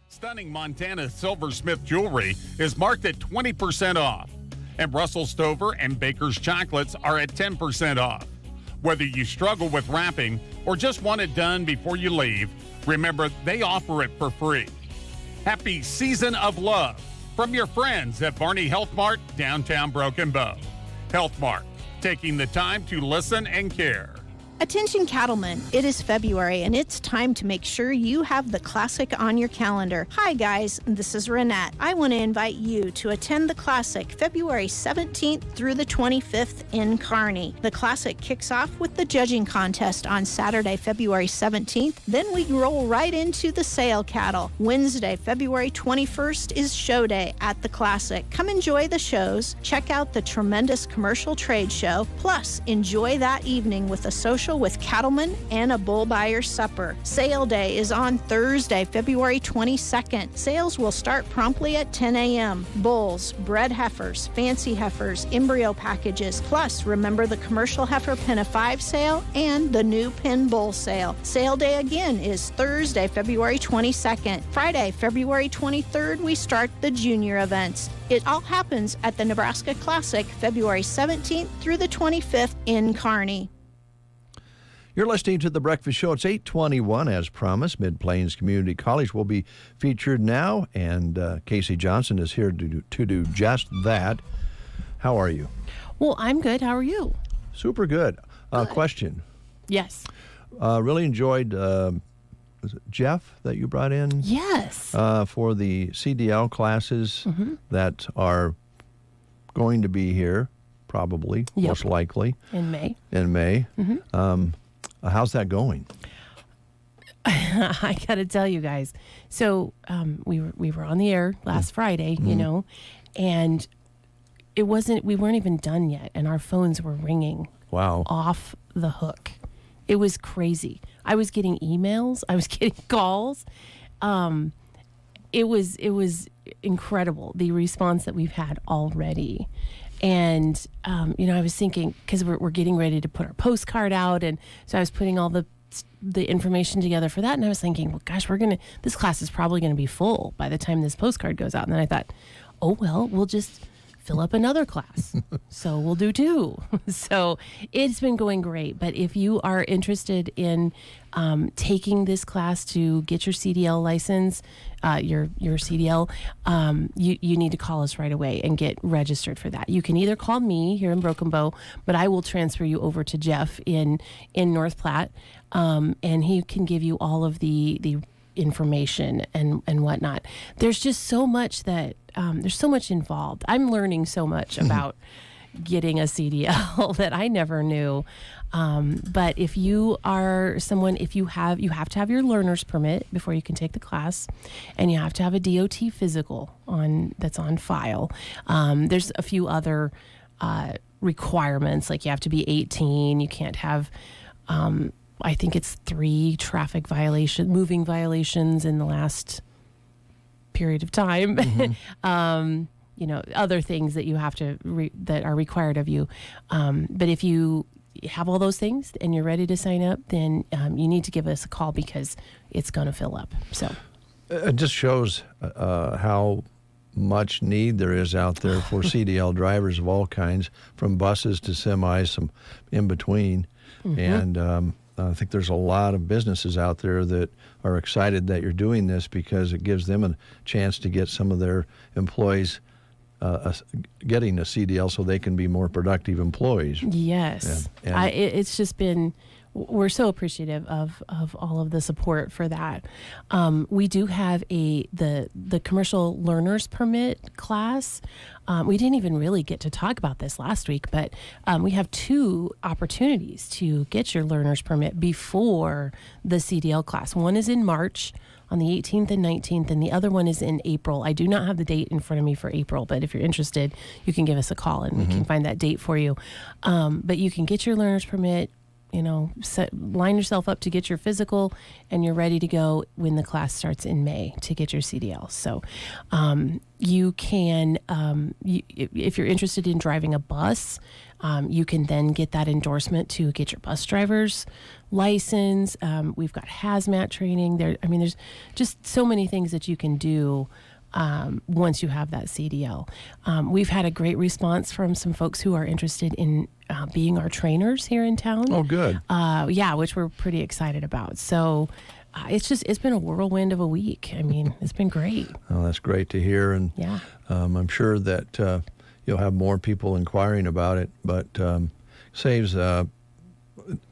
Stunning Montana silversmith jewelry is marked at 20% off, and Russell Stover and Baker's chocolates are at 10% off. Whether you struggle with wrapping or just want it done before you leave, remember they offer it for free. Happy Season of Love from your friends at Varney Health Mart, downtown Broken Bow. Health Mart, taking the time to listen and care. Attention cattlemen, it is February and it's time to make sure you have the Classic on your calendar. Hi guys, this is Renette. I want to invite you to attend the Classic February 17th through the 25th in Kearney. The Classic kicks off with the judging contest on Saturday, February 17th. Then we roll right into the sale cattle. Wednesday, February 21st is show day at the Classic. Come enjoy the shows, check out the tremendous commercial trade show, plus enjoy that evening with a social with cattlemen and a bull buyer supper. Sale day is on Thursday, February 22nd. Sales will start promptly at 10 a.m. Bulls, bred heifers, fancy heifers, embryo packages, plus remember the commercial heifer Pen of 5 sale and the new Pen Bull sale. Sale day again is Thursday, February 22nd. Friday, February 23rd, we start the junior events. It all happens at the Nebraska Classic, February 17th through the 25th in Kearney. You're listening to The Breakfast Show. It's 8:21 as promised. Mid-Plains Community College will be featured now, and Casey Johnson is here to do just that. How are you? Well, I'm good. How are you? Super good. Question. Yes. Really enjoyed, was it Jeff that you brought in? Yes. For the CDL classes that are going to be here, probably, most likely. In May. How's that going? I got to tell you guys. So we were on the air last Friday, you know, and we weren't even done yet, and our phones were ringing. Wow. Off the hook. It was crazy. I was getting emails. I was getting calls. It was incredible, the response that we've had already. And, I was thinking, because we're getting ready to put our postcard out. And so I was putting all the information together for that. And I was thinking, well, gosh, this class is probably going to be full by the time this postcard goes out. And then I thought, oh, well, we'll just fill up another class. So we'll do 2. So it's been going great. But if you are interested in taking this class to get your CDL license, your CDL, you need to call us right away and get registered for that. You can either call me here in Broken Bow, but I will transfer you over to Jeff in North Platte, and he can give you all of the information and whatnot. There's just so much that there's so much involved. I'm learning so much about getting a CDL that I never knew. But if you are someone, you have to have your learner's permit before you can take the class, and you have to have a DOT physical that's on file. There's a few other requirements, like you have to be 18. You can't have I think it's 3 moving violations in the last period of time. Other things that you have to, that are required of you. But if you have all those things and you're ready to sign up, then you need to give us a call because it's going to fill up. So it just shows how much need there is out there for CDL drivers of all kinds, from buses to semis, some in between. And I think there's a lot of businesses out there that are excited that you're doing this because it gives them a chance to get some of their employees getting a CDL so they can be more productive employees. Yes. It's just been, we're so appreciative of all of the support for that. We do have the commercial learner's permit class. We didn't even really get to talk about this last week, but we have 2 opportunities to get your learner's permit before the CDL class. One is in March on the 18th and 19th, and the other one is in April. I do not have the date in front of me for April, but if you're interested, you can give us a call and we can find that date for you. But you can get your learner's permit, line yourself up to get your physical, and you're ready to go when the class starts in May to get your CDL. So you can, if you're interested in driving a bus, you can then get that endorsement to get your bus driver's license. We've got hazmat training there. I mean, there's just so many things that you can do once you have that CDL. We've had a great response from some folks who are interested in being our trainers here in town. Oh, good. Which we're pretty excited about. So it's been a whirlwind of a week. I mean, it's been great. Oh, that's great to hear. And I'm sure that you'll have more people inquiring about it, but saves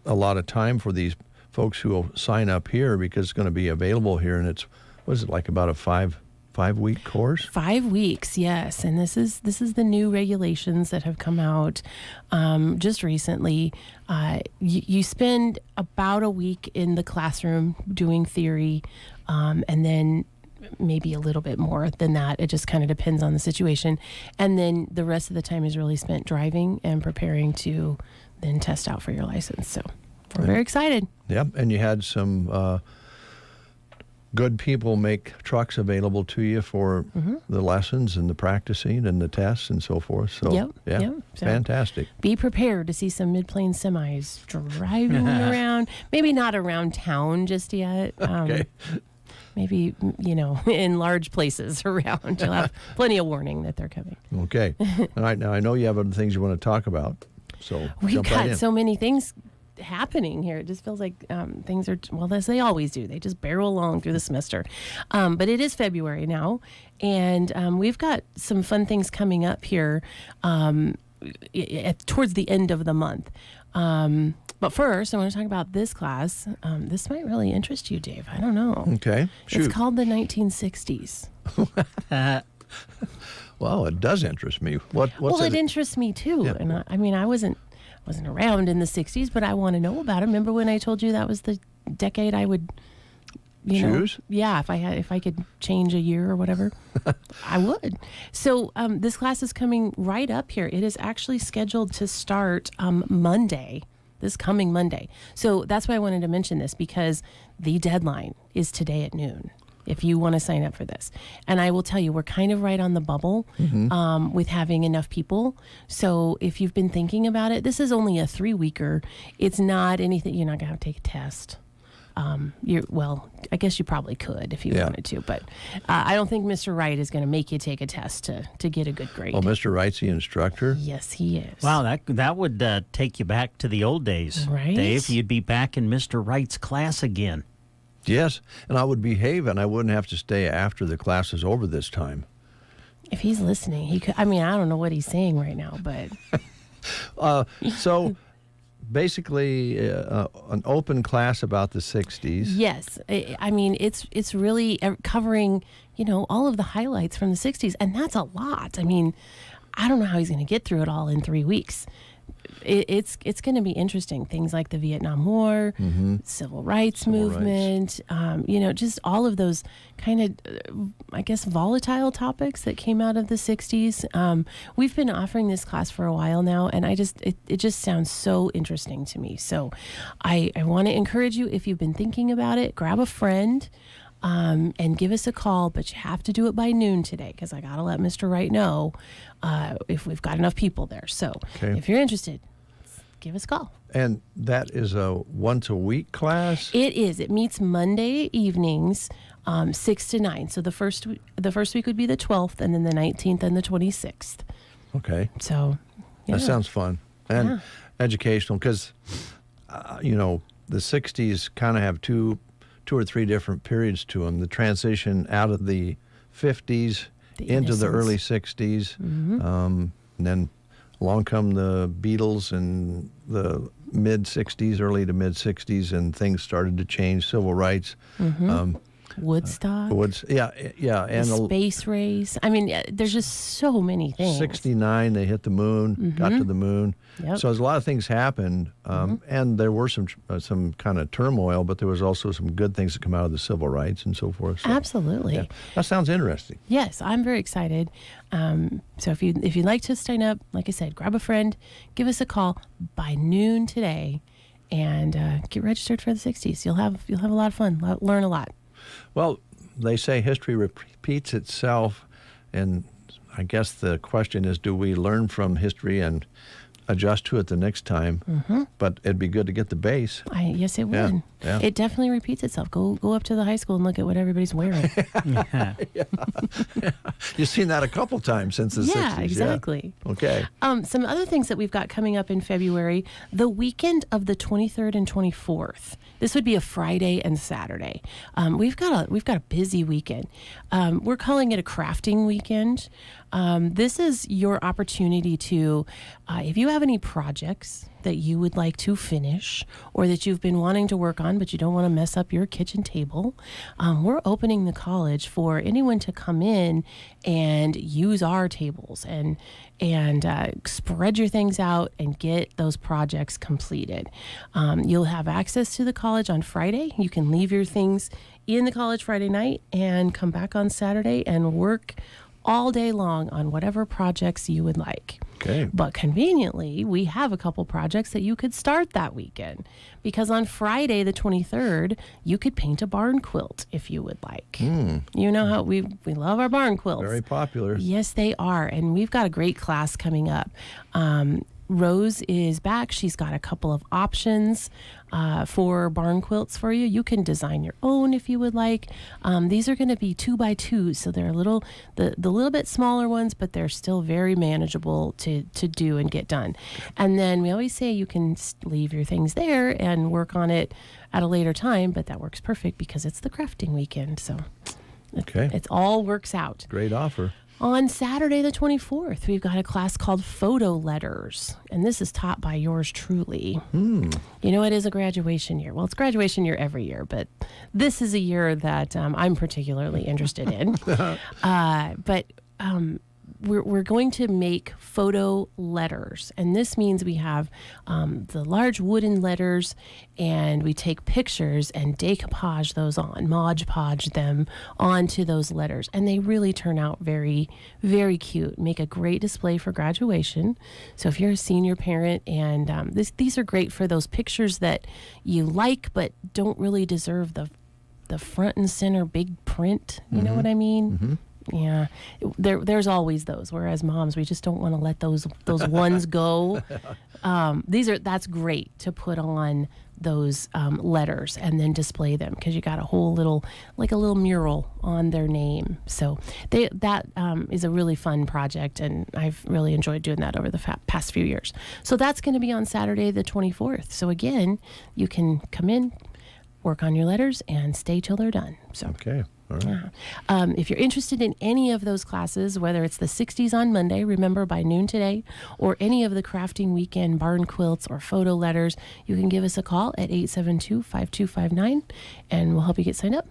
a lot of time for these folks who will sign up here because it's going to be available here, and it's, what is it, like about a five-week course? 5 weeks, yes. And this is the new regulations that have come out just recently. You spend about a week in the classroom doing theory, and then maybe a little bit more than that. It just kind of depends on the situation. And then the rest of the time is really spent driving and preparing to then test out for your license. So we're very excited. Yeah, and you had some good people make trucks available to you for the lessons and the practicing and the tests and so forth. So, So fantastic. Be prepared to see some mid-plane semis driving around. Maybe not around town just yet. Okay. Maybe, in large places around. You'll have plenty of warning that they're coming. Okay. All right. Now, I know you have other things you want to talk about. So We've jump got right in. so many things happening here. It just feels like things are, well, as they always do. They just barrel along through the semester. But it is February now, and we've got some fun things coming up here towards the end of the month. But first, I want to talk about this class. This might really interest you, Dave. I don't know. Okay, shoot. It's called the 1960s. Well, it does interest me. What's it interests me too. Yeah. And I wasn't around in the 60s, but I want to know about it. Remember when I told you that was the decade I would choose? Yeah, if I could change a year or whatever, I would. So this class is coming right up here. It is actually scheduled to start Monday. This coming Monday. So that's why I wanted to mention this, because the deadline is today at noon if you want to sign up for this. And I will tell you, we're kind of right on the bubble with having enough people. So if you've been thinking about it, this is only a 3-weeker. It's not anything, you're not going to have to take a test. I guess you probably could if you wanted to, but I don't think Mr. Wright is going to make you take a test to get a good grade. Oh, Mr. Wright's the instructor? Yes, he is. Wow, that would take you back to the old days, right? Dave. You'd be back in Mr. Wright's class again. Yes, and I would behave, and I wouldn't have to stay after the class is over this time. If he's listening, he could. I mean, I don't know what he's saying right now, but so. Basically, an open class about the 60s. Yes. I mean, it's really covering, all of the highlights from the 60s, and that's a lot. I mean, I don't know how he's going to get through it all in 3 weeks. It's going to be interesting. Things like the Vietnam War, civil rights movement, just all of those kind of, I guess, volatile topics that came out of the 60s. We've been offering this class for a while now, and it just sounds so interesting to me. So I want to encourage you, if you've been thinking about it, grab a friend and give us a call, but you have to do it by noon today, because I got to let Mr. Wright know if we've got enough people there. So if you're interested, give us a call. And that is a once-a-week class? It is. It meets Monday evenings, 6 to 9. So the first week would be the 12th, and then the 19th and the 26th. Okay. So that sounds fun and educational, because, the 60s kind of have two or three different periods to them. The transition out of the 50s into the early 60s, and then along come the Beatles and the mid-60s, early to mid-60s, and things started to change, civil rights. Woodstock. And the space race. I mean, there's just so many things. 69, they hit the moon, got to the moon. Yep. So there's a lot of things happened, and there were some kind of turmoil, but there was also some good things that come out of the civil rights and so forth. So, absolutely. Yeah, that sounds interesting. Yes, I'm very excited. So if you'd like to sign up, like I said, grab a friend, give us a call by noon today, and get registered for the 60s. You'll have a lot of fun, learn a lot. Well, they say history repeats itself, and I guess the question is, do we learn from history and adjust to it the next time? But it'd be good to get the base. Yes, it would. Yeah. It definitely repeats itself. Go up to the high school and look at what everybody's wearing. You've seen that a couple times since the 60s. Yeah, exactly. Okay. Some other things that we've got coming up in February, the weekend of the 23rd and 24th. This would be a Friday and Saturday. We've got a busy weekend. We're calling it a crafting weekend. This is your opportunity to, if you have any projects that you would like to finish or that you've been wanting to work on but you don't want to mess up your kitchen table, we're opening the college for anyone to come in and use our tables and spread your things out and get those projects completed. You'll have access to the college on Friday. You can leave your things in the college Friday night and come back on Saturday and work all day long on whatever projects you would like. Okay. But conveniently, we have a couple projects that you could start that weekend, because on Friday the 23rd, you could paint a barn quilt if you would like. You know how we love our barn quilts. Very popular. Yes, they are. And we've got a great class coming up. Rose is back. She's got a couple of options for barn quilts for you. You can design your own if you would like. These are going to be 2x2s, so they're the little bit smaller ones, but they're still very manageable to do and get done. And then we always say you can leave your things there and work on it at a later time, but that works perfect because it's the crafting weekend. So it all works out. Great offer. On Saturday the 24th, we've got a class called Photo Letters, and this is taught by yours truly. You know, it is a graduation year. Well, it's graduation year every year, but this is a year that I'm particularly interested in. We're going to make photo letters, and this means we have the large wooden letters, and we take pictures and decoupage those Mod Podge them onto those letters, and they really turn out very, very cute. Make a great display for graduation. So if you're a senior parent, and these are great for those pictures that you like but don't really deserve the front and center big print. You know what I mean? Yeah, there's always those. Whereas moms, we just don't want to let those ones go. That's great to put on those letters and then display them, because you got a whole little mural on their name. So that is a really fun project, and I've really enjoyed doing that over the past few years. So that's going to be on Saturday the 24th. So again, you can come in, work on your letters, and stay till they're done. So okay. All right. Yeah. If you're interested in any of those classes, whether it's the 60s on Monday, remember by noon today, or any of the crafting weekend barn quilts or photo letters, you can give us a call at 872-5259, and we'll help you get signed up.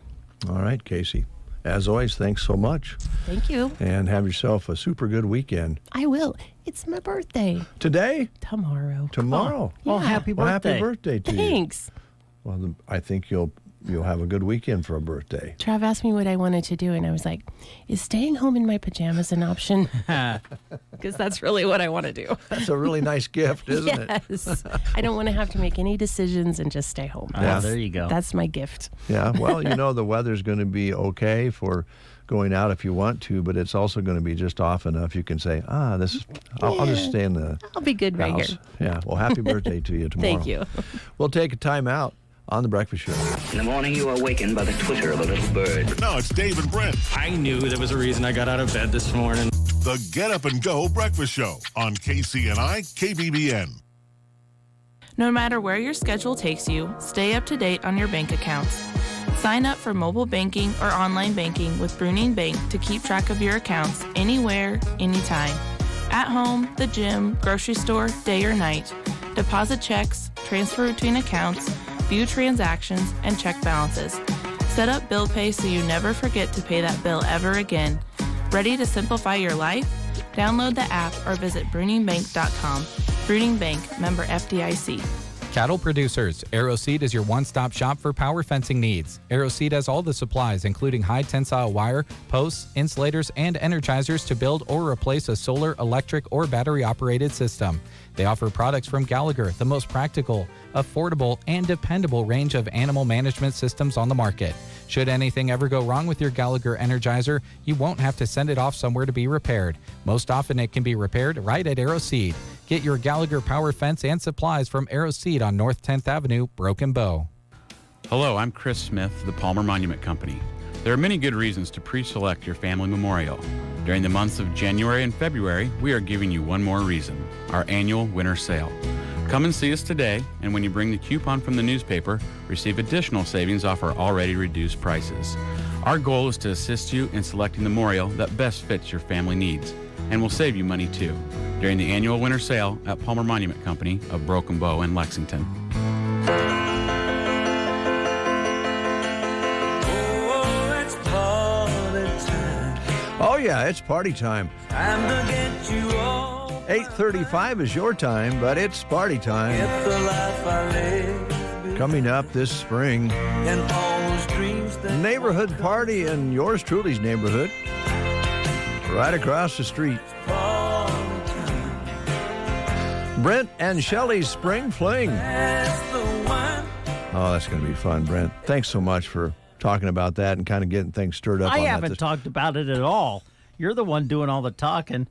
All right, Casey. As always, thanks so much. Thank you. And have yourself a super good weekend. I will. It's my birthday. Today? Tomorrow. Tomorrow. Oh, yeah. Happy birthday. Well, happy birthday to you. Thanks. Well, I think you'll have a good weekend for a birthday. Trav asked me what I wanted to do, and I was like, is staying home in my pajamas an option? Because that's really what I want to do. That's a really nice gift, isn't it? Yes. I don't want to have to make any decisions and just stay home. Yeah, there you go. That's my gift. Yeah, well, the weather's going to be okay for going out if you want to, but it's also going to be just off enough you can say, I'll just stay in the I'll be good right house. here. Yeah, well, happy birthday to you tomorrow. Thank you. We'll take a time out on The Breakfast Show. In the morning, you are awakened by the twitter of a little bird. Now it's Dave and Brent. I knew there was a reason I got out of bed this morning. The Get Up and Go Breakfast Show on KCNI KBBN. No matter where your schedule takes you, stay up to date on your bank accounts. Sign up for mobile banking or online banking with Bruning Bank to keep track of your accounts anywhere, anytime. At home, the gym, grocery store, day or night. Deposit checks, transfer between accounts, view transactions, and check balances. Set up bill pay so you never forget to pay that bill ever again. Ready to simplify your life? Download the app or visit bruningbank.com. Bruning Bank, member FDIC. Cattle producers, AeroSeed is your one-stop shop for power fencing needs. AeroSeed has all the supplies, including high-tensile wire, posts, insulators, and energizers to build or replace a solar, electric, or battery-operated system. They offer products from Gallagher, the most practical, affordable, and dependable range of animal management systems on the market. Should anything ever go wrong with your Gallagher Energizer, you won't have to send it off somewhere to be repaired. Most often it can be repaired right at AeroSeed. Get your Gallagher power fence and supplies from AeroSeed on North 10th Avenue, Broken Bow. Hello, I'm Chris Smith, the Palmer Monument Company. There are many good reasons to pre-select your family memorial. During the months of January and February, we are giving you one more reason, our annual winter sale. Come and see us today, and when you bring the coupon from the newspaper, receive additional savings off our already reduced prices. Our goal is to assist you in selecting the memorial that best fits your family needs. and will save you money too during the annual winter sale at Palmer Monument Company of Broken Bow in Lexington. Oh, yeah, it's party time. 8:35 is your time, but it's party time. Coming up this spring, neighborhood party in yours truly's neighborhood, right across the street. Brent and Shelley's Spring Fling. Oh, that's going to be fun, Brent. Thanks so much for talking about that and kind of getting things stirred up. I haven't talked about it at all. You're the one doing all the talking.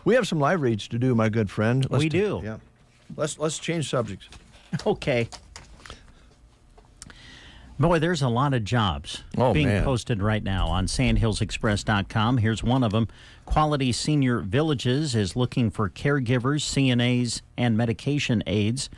We have some live reads to do, my good friend. We do. Yeah. Let's change subjects. Okay. Boy, there's a lot of jobs being posted right now on sandhillsexpress.com. Here's one of them. Quality Senior Villages is looking for caregivers, CNAs, and medication aides.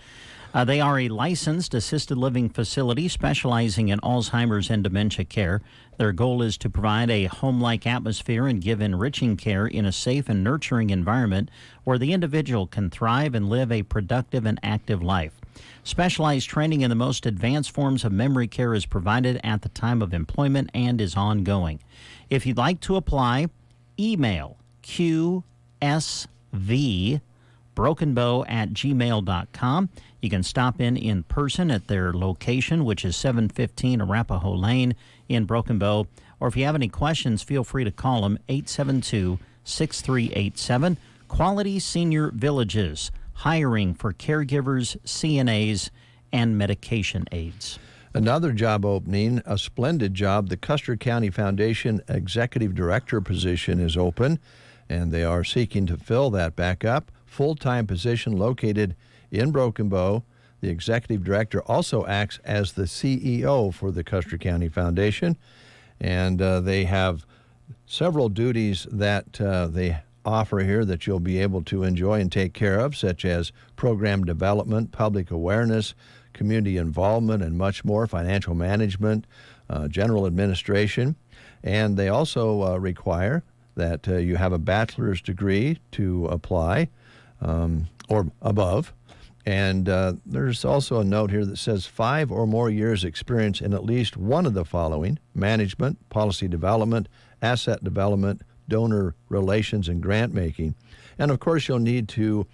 They are a licensed assisted living facility specializing in Alzheimer's and dementia care. Their goal is to provide a home-like atmosphere and give enriching care in a safe and nurturing environment where the individual can thrive and live a productive and active life. Specialized training in the most advanced forms of memory care is provided at the time of employment and is ongoing. If you'd like to apply, email qsvbrokenbow@gmail.com. You can stop in person at their location, which is 715 Arapahoe Lane in Broken Bow. Or if you have any questions, feel free to call them 872-6387. Quality Senior Villages, hiring for caregivers, CNAs, and medication aides. Another job opening, a splendid job. The Custer County Foundation Executive Director position is open, and they are seeking to fill that back up. Full-time position located in Broken Bow. The Executive Director also acts as the CEO for the Custer County Foundation, and they have several duties that they offer here that you'll be able to enjoy and take care of, such as program development, public awareness, community involvement, and much more, financial management, general administration. And they also require that you have a bachelor's degree to apply or above. And there's also a note here that says 5 or more years experience in at least one of the following: management, policy development, asset development, donor relations, and grant making. And of course, you'll need to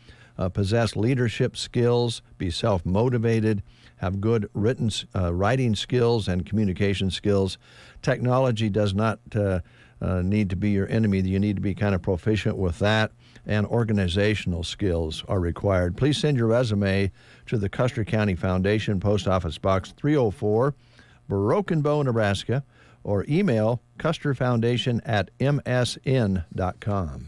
possess leadership skills, be self-motivated, have good writing skills and communication skills. Technology does not need to be your enemy. You need to be kind of proficient with that, and organizational skills are required. Please send your resume to the Custer County Foundation, Post Office Box 304, Broken Bow, Nebraska, or email custerfoundation@msn.com.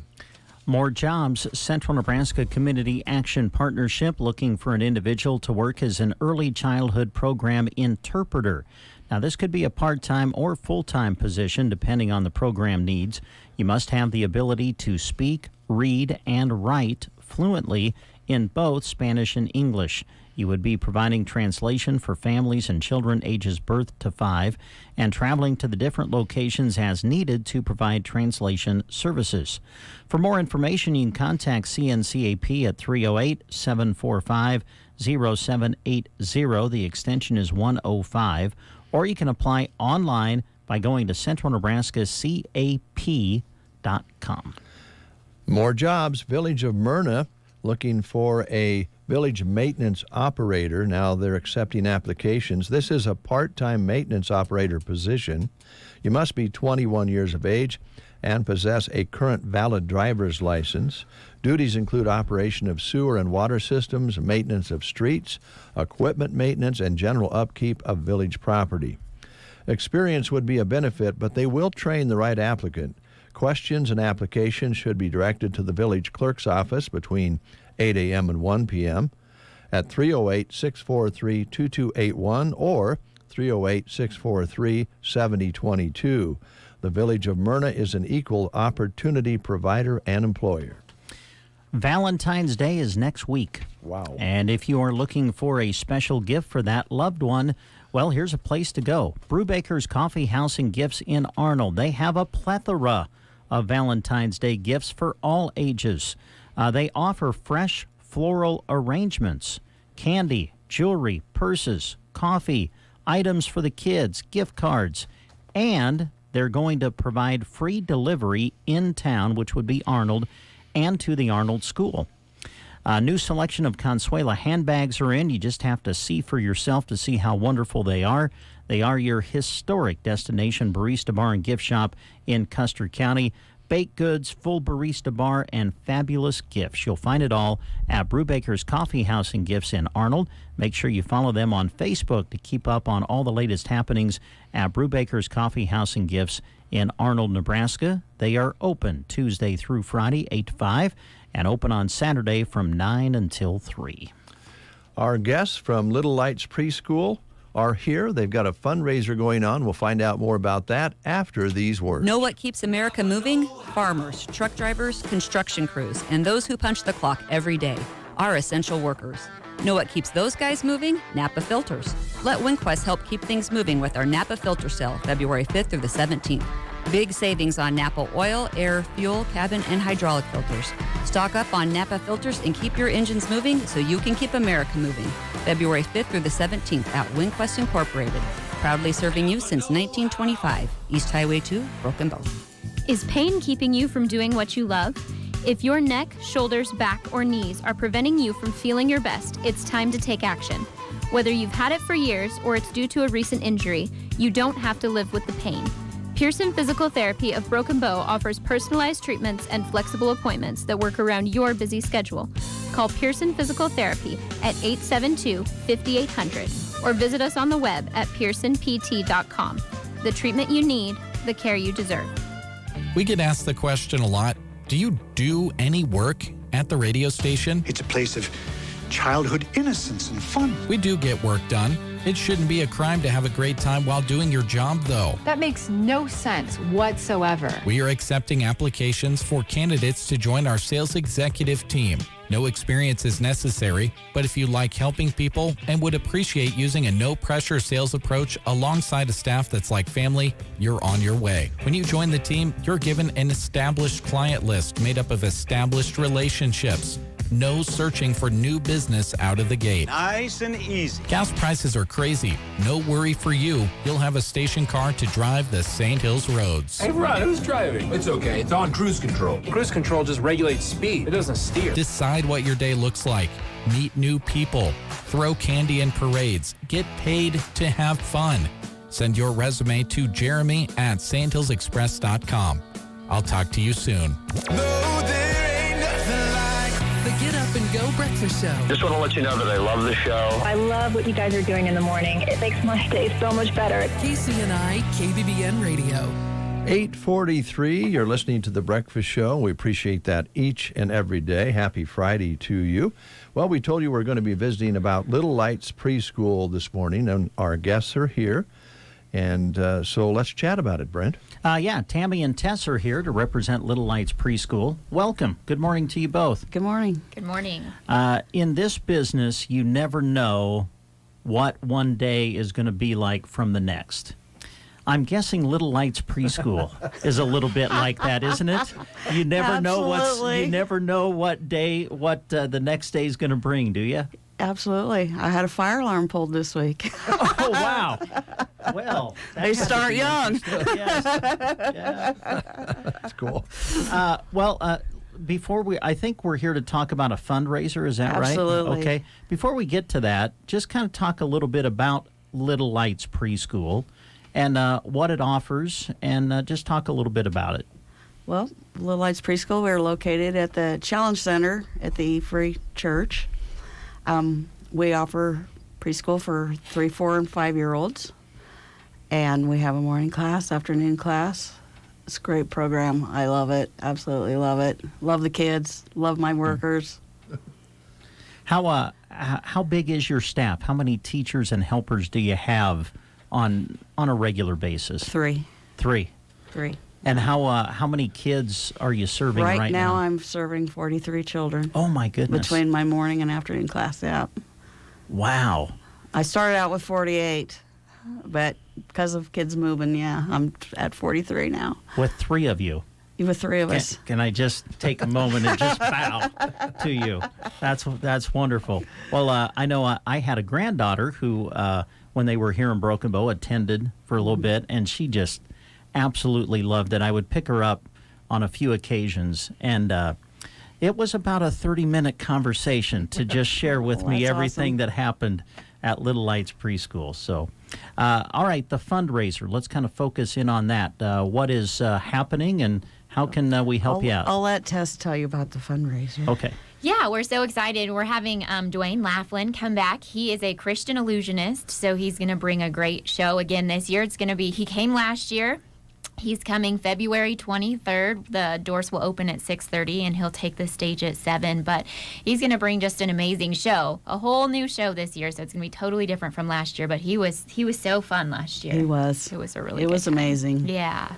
More jobs. Central Nebraska Community Action Partnership looking for an individual to work as an early childhood program interpreter. Now, this could be a part-time or full-time position depending on the program needs. You must have the ability to speak, read, and write fluently in both Spanish and English. You would be providing translation for families and children ages birth to 5 and traveling to the different locations as needed to provide translation services. For more information, you can contact CNCAP at 308-745-0780. The extension is 105. Or you can apply online by going to centralnebraskacap.com. More jobs. Village of Myrna looking for a village maintenance operator. Now they're accepting applications. This is a part-time maintenance operator position. You must be 21 years of age and possess a current valid driver's license. Duties include operation of sewer and water systems, maintenance of streets, equipment maintenance, and general upkeep of village property. Experience would be a benefit, but they will train the right applicant. Questions and applications should be directed to the village clerk's office between 8 a.m. and 1 p.m. at 308-643-2281 or 308-643-7022. The Village of Myrna is an equal opportunity provider and employer. Valentine's Day is next week. Wow. And if you are looking for a special gift for that loved one, well, here's a place to go. Brubaker's Coffee House and Gifts in Arnold. They have a plethora of Valentine's Day gifts for all ages. They offer fresh floral arrangements, candy, jewelry, purses, coffee, items for the kids, gift cards, and they're going to provide free delivery in town, which would be Arnold, and to the Arnold School. A new selection of Consuela handbags are in. You just have to see for yourself to see how wonderful they are. They are your historic destination barista bar and gift shop in Custer County. Baked goods, full barista bar, and fabulous gifts. You'll find it all at Brubaker's Coffee House and Gifts in Arnold. Make sure you follow them on Facebook to keep up on all the latest happenings at Brubaker's Coffee House and Gifts in Arnold, Nebraska. They are open Tuesday through Friday, 8 to 5, and open on Saturday from 9 until 3. Our guests from Little Lights Preschool are here. They've got a fundraiser going on. We'll find out more about that after these words. Know what keeps America moving? Farmers, truck drivers, construction crews, and those who punch the clock every day are essential workers. Know what keeps those guys moving? Napa Filters. Let WinQuest help keep things moving with our Napa Filter Sale, February 5th through the 17th. Big savings on Napa oil, air, fuel, cabin, and hydraulic filters. Stock up on Napa filters and keep your engines moving so you can keep America moving. February 5th through the 17th at WinQuest Incorporated. Proudly serving you since 1925. East Highway 2, Broken Bow. Is pain keeping you from doing what you love? If your neck, shoulders, back, or knees are preventing you from feeling your best, it's time to take action. Whether you've had it for years or it's due to a recent injury, you don't have to live with the pain. Pearson Physical Therapy of Broken Bow offers personalized treatments and flexible appointments that work around your busy schedule. Call Pearson Physical Therapy at 872-5800 or visit us on the web at pearsonpt.com. The treatment you need, the care you deserve. We get asked the question a lot, do you do any work at the radio station? It's a place of childhood innocence and fun. We do get work done. It shouldn't be a crime to have a great time while doing your job, though. That makes no sense whatsoever. We are accepting applications for candidates to join our sales executive team. No experience is necessary, but if you like helping people and would appreciate using a no-pressure sales approach alongside a staff that's like family, you're on your way. When you join the team, you're given an established client list made up of established relationships. No searching for new business out of the gate. Nice and easy. Gas prices are crazy. No worry for you. You'll have a station car to drive the St. Hills roads. Hey, Ron, who's driving? It's okay. It's on cruise control. Cruise control just regulates speed. It doesn't steer. Decide what your day looks like. Meet new people. Throw candy in parades. Get paid to have fun. Send your resume to Jeremy at StHillsExpress.com. I'll talk to you soon. The Get Up and Go Breakfast Show. Just want to let you know that I love the show. I love what you guys are doing in the morning. It makes my day so much better. KCNI KBBN Radio. 8:43, you're listening to The Breakfast Show. We appreciate that each and every day. Happy Friday to you. Well, we told you we're going to be visiting about Little Lights Preschool this morning, and our guests are here. And so let's chat about it, Brent. Yeah, Tammy and Tess are here to represent Little Lights Preschool. Welcome. Good morning to you both. Good morning. Good morning. In this business, you never know what one day is going to be like from the next. I'm guessing Little Lights Preschool is a little bit like that, isn't it? You never know what day, the next day is going to bring, do you? Absolutely. I had a fire alarm pulled this week. Oh, wow. Well, they start young. Yes. Yeah. That's cool. I think we're here to talk about a fundraiser. Is that right? Absolutely. Okay. Before we get to that, just kind of talk a little bit about Little Lights Preschool and what it offers, and just talk a little bit about it. Well, Little Lights Preschool, we're located at the Challenge Center at the Free Church. We offer preschool for 3, 4, and 5-year-olds. And we have a morning class, afternoon class. It's a great program. I love it. Absolutely love it. Love the kids. Love my workers. How big is your staff? How many teachers and helpers do you have on a regular basis? 3. 3. 3. And how many kids are you serving right now? Right now I'm serving 43 children. Oh, my goodness. Between my morning and afternoon class, yeah. Wow. I started out with 48, but because of kids moving, I'm at 43 now. With 3 of you? You were three of us. Can I just take a moment and just bow to you? That's wonderful. Well, I know I had a granddaughter who, when they were here in Broken Bow, attended for a little bit, and she just absolutely loved it. I would pick her up on a few occasions, and it was about a 30-minute conversation to just share with me everything that happened at Little Lights Preschool. So, all right, the fundraiser. Let's kind of focus in on that. What is happening, and how can we help you out? I'll let Tess tell you about the fundraiser. Okay. Yeah, we're so excited. We're having Dwayne Laughlin come back. He is a Christian illusionist, so he's going to bring a great show again this year. It's going to be, he came last year. He's coming February 23rd. The doors will open at 6:30, and he'll take the stage at 7. But he's going to bring just an amazing show, a whole new show this year. So it's going to be totally different from last year. But he was so fun last year. He was. It was a really. It was good time. amazing. Yeah.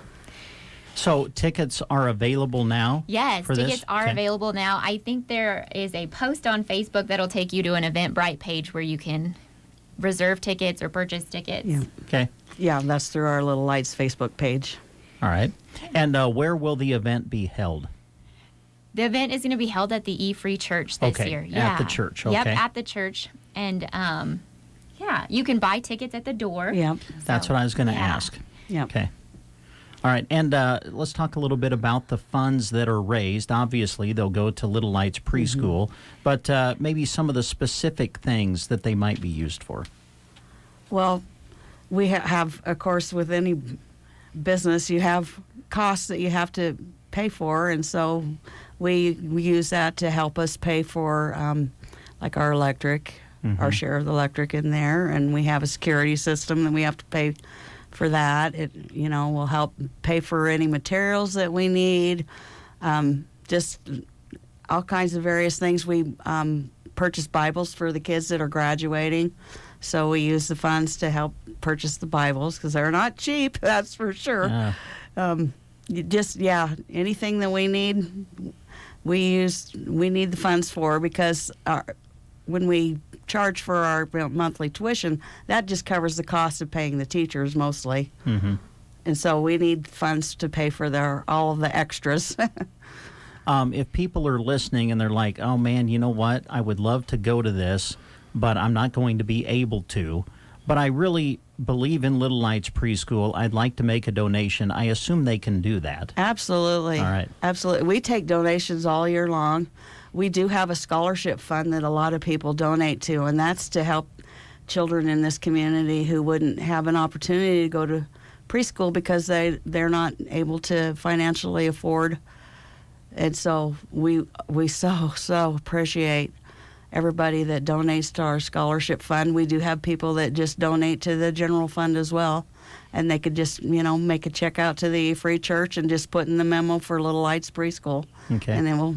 So tickets are available now? Yes, for tickets this? are Okay. available now. I think there is a post on Facebook that'll take you to an Eventbrite page where you can reserve tickets or purchase tickets. Yeah. Okay. Yeah, that's through our Little Lights Facebook page. All right. And where will the event be held? The event is going to be held at the E-Free Church this year. At the church. Okay. Yep, at the church. And, yeah, you can buy tickets at the door. Yep. That's what I was going to ask. Yep. Okay. All right. And let's talk a little bit about the funds that are raised. Obviously, they'll go to Little Lights Preschool, but maybe some of the specific things that they might be used for. Well, we have, of course, with any business, you have costs that you have to pay for, and so we use that to help us pay for like our electric, our share of the electric in there, and we have a security system that we have to pay for that. It will help pay for any materials that we need, just all kinds of various things. We purchase Bibles for the kids that are graduating. So we use the funds to help purchase the Bibles because they're not cheap, that's for sure. Anything that we need, we need the funds for, because when we charge for our monthly tuition, that just covers the cost of paying the teachers mostly. And so we need funds to pay for all of the extras. If people are listening and they're like, oh man, you know what? I would love to go to this, but I'm not going to be able to. But I really believe in Little Lights Preschool. I'd like to make a donation. I assume they can do that. Absolutely. All right. Absolutely. We take donations all year long. We do have a scholarship fund that a lot of people donate to, and that's to help children in this community who wouldn't have an opportunity to go to preschool because they're not able to financially afford. And so we so appreciate everybody that donates to our scholarship fund. We do have people that just donate to the general fund as well, and they could just make a check out to the Free Church and just put in the memo for Little Lights Preschool. Okay. And then we'll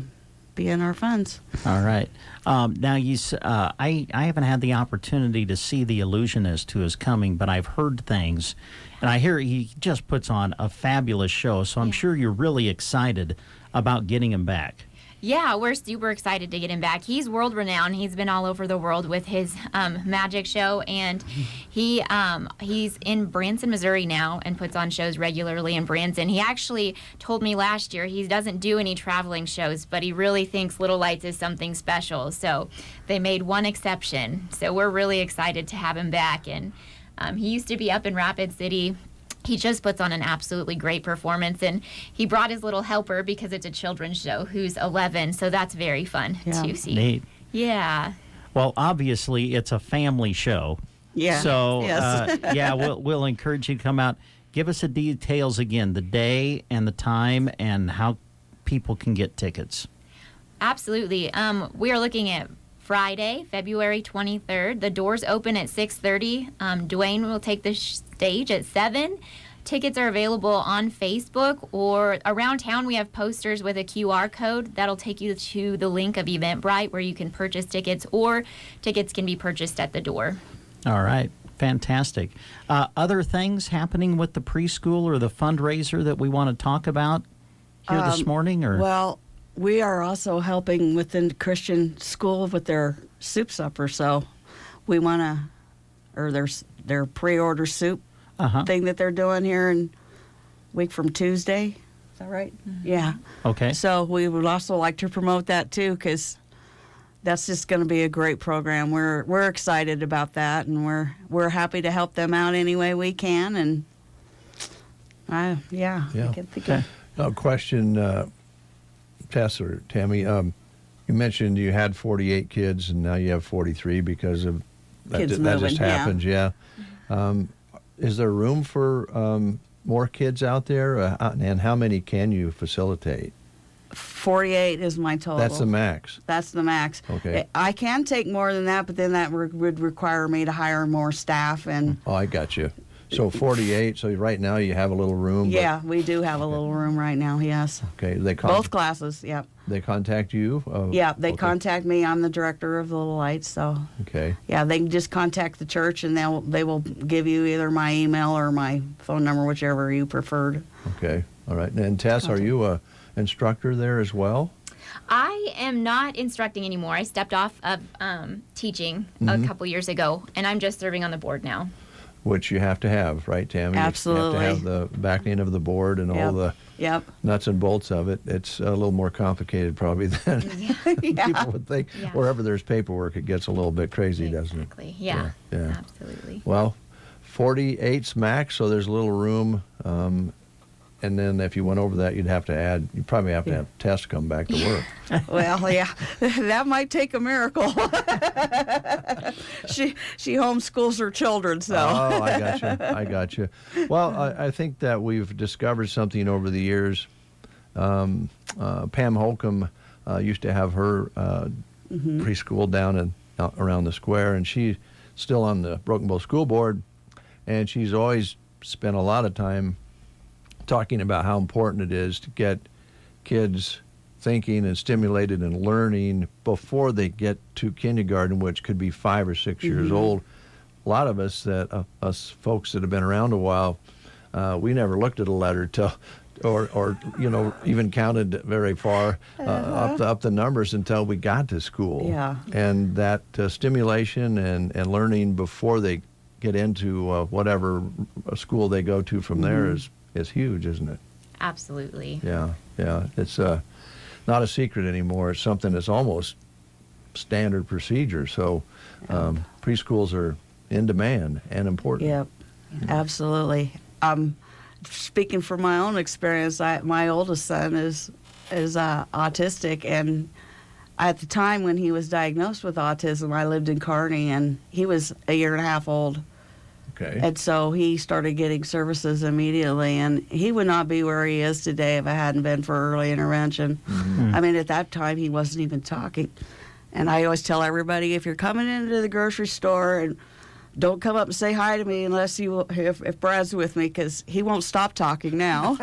be in our funds. All right. Now I haven't had the opportunity to see the illusionist who is coming, but I've heard things, and I hear he just puts on a fabulous show. So I'm sure you're really excited about getting him back. Yeah, we're super excited to get him back. He's world renowned. He's been all over the world with his magic show, and he's in Branson, Missouri now, and puts on shows regularly in Branson. He actually told me last year he doesn't do any traveling shows, but he really thinks Little Lights is something special. So they made one exception. So we're really excited to have him back. And he used to be up in Rapid City. He just puts on an absolutely great performance, and he brought his little helper because it's a children's show who's 11, so that's very fun to see. Neat. Yeah. Well, obviously, it's a family show. Yeah. So, yes. we'll encourage you to come out. Give us the details again, the day and the time, and how people can get tickets. Absolutely. We are looking at Friday, February 23rd. The doors open at 6:30. Dwayne will take the stage at 7. Tickets are available on Facebook, or around town we have posters with a QR code that'll take you to the link of Eventbrite where you can purchase tickets, or tickets can be purchased at the door. All right. Fantastic. Other things happening with the preschool or the fundraiser that we want to talk about here this morning? Or Well, we are also helping within Christian school with their soup supper, so we want to, or their pre-order soup thing that they're doing here in week from Tuesday. Is that right? Yeah. Okay. So we would also like to promote that too, because that's just going to be a great program. We're excited about that, and we're happy to help them out any way we can. And I can think of a question, Tess or Tammy. You mentioned you had 48 kids, and now you have 43 because of that just happened. Yeah. Is there room for more kids out there, and how many can you facilitate? 48 is my total. That's the max. That's the max. Okay. I can take more than that, but then that would require me to hire more staff. And oh, I got you. So 48. So right now you have a little room. Yeah, we do have a little room right now. Yes. Okay. Both classes. Yep. They contact you. Yeah, they contact me. I'm the director of the Little Lights. So. Okay. Yeah, they can just contact the church, and they will give you either my email or my phone number, whichever you preferred. Okay. All right. And Tess, are you a instructor there as well? I am not instructing anymore. I stepped off of teaching a couple years ago, and I'm just serving on the board now. Which you have to have, right, Tammy? Absolutely. You have to have the backing of the board and all the nuts and bolts of it. It's a little more complicated probably than people would think. Yeah. Wherever there's paperwork, it gets a little bit crazy, doesn't it? Exactly. Yeah. Absolutely. Well, 48's max, so there's a little room. And then if you went over that, you'd probably have to have Tess come back to work. Well, yeah, that might take a miracle. She homeschools her children, so. Oh, I got you. Well, I think that we've discovered something over the years. Pam Holcomb used to have her preschool down around the square, and she's still on the Broken Bow School Board, and she's always spent a lot of time talking about how important it is to get kids thinking and stimulated and learning before they get to kindergarten, which could be 5 or 6 years old. A lot of us us folks that have been around a while, we never looked at a letter or even counted very far up the numbers until we got to school. Yeah. And that stimulation and learning before they get into whatever school they go to from there is huge, isn't it? Absolutely. Yeah. It's not a secret anymore. It's something that's almost standard procedure. So preschools are in demand and important. Yep, absolutely. Speaking from my own experience, my oldest son is autistic, and at the time when he was diagnosed with autism, I lived in Kearney, and he was a year and a half old. Okay. And so he started getting services immediately, and he would not be where he is today if it hadn't been for early intervention. I mean, at that time, he wasn't even talking. And I always tell everybody, if you're coming into the grocery store, and don't come up and say hi to me unless if Brad's with me, because he won't stop talking now.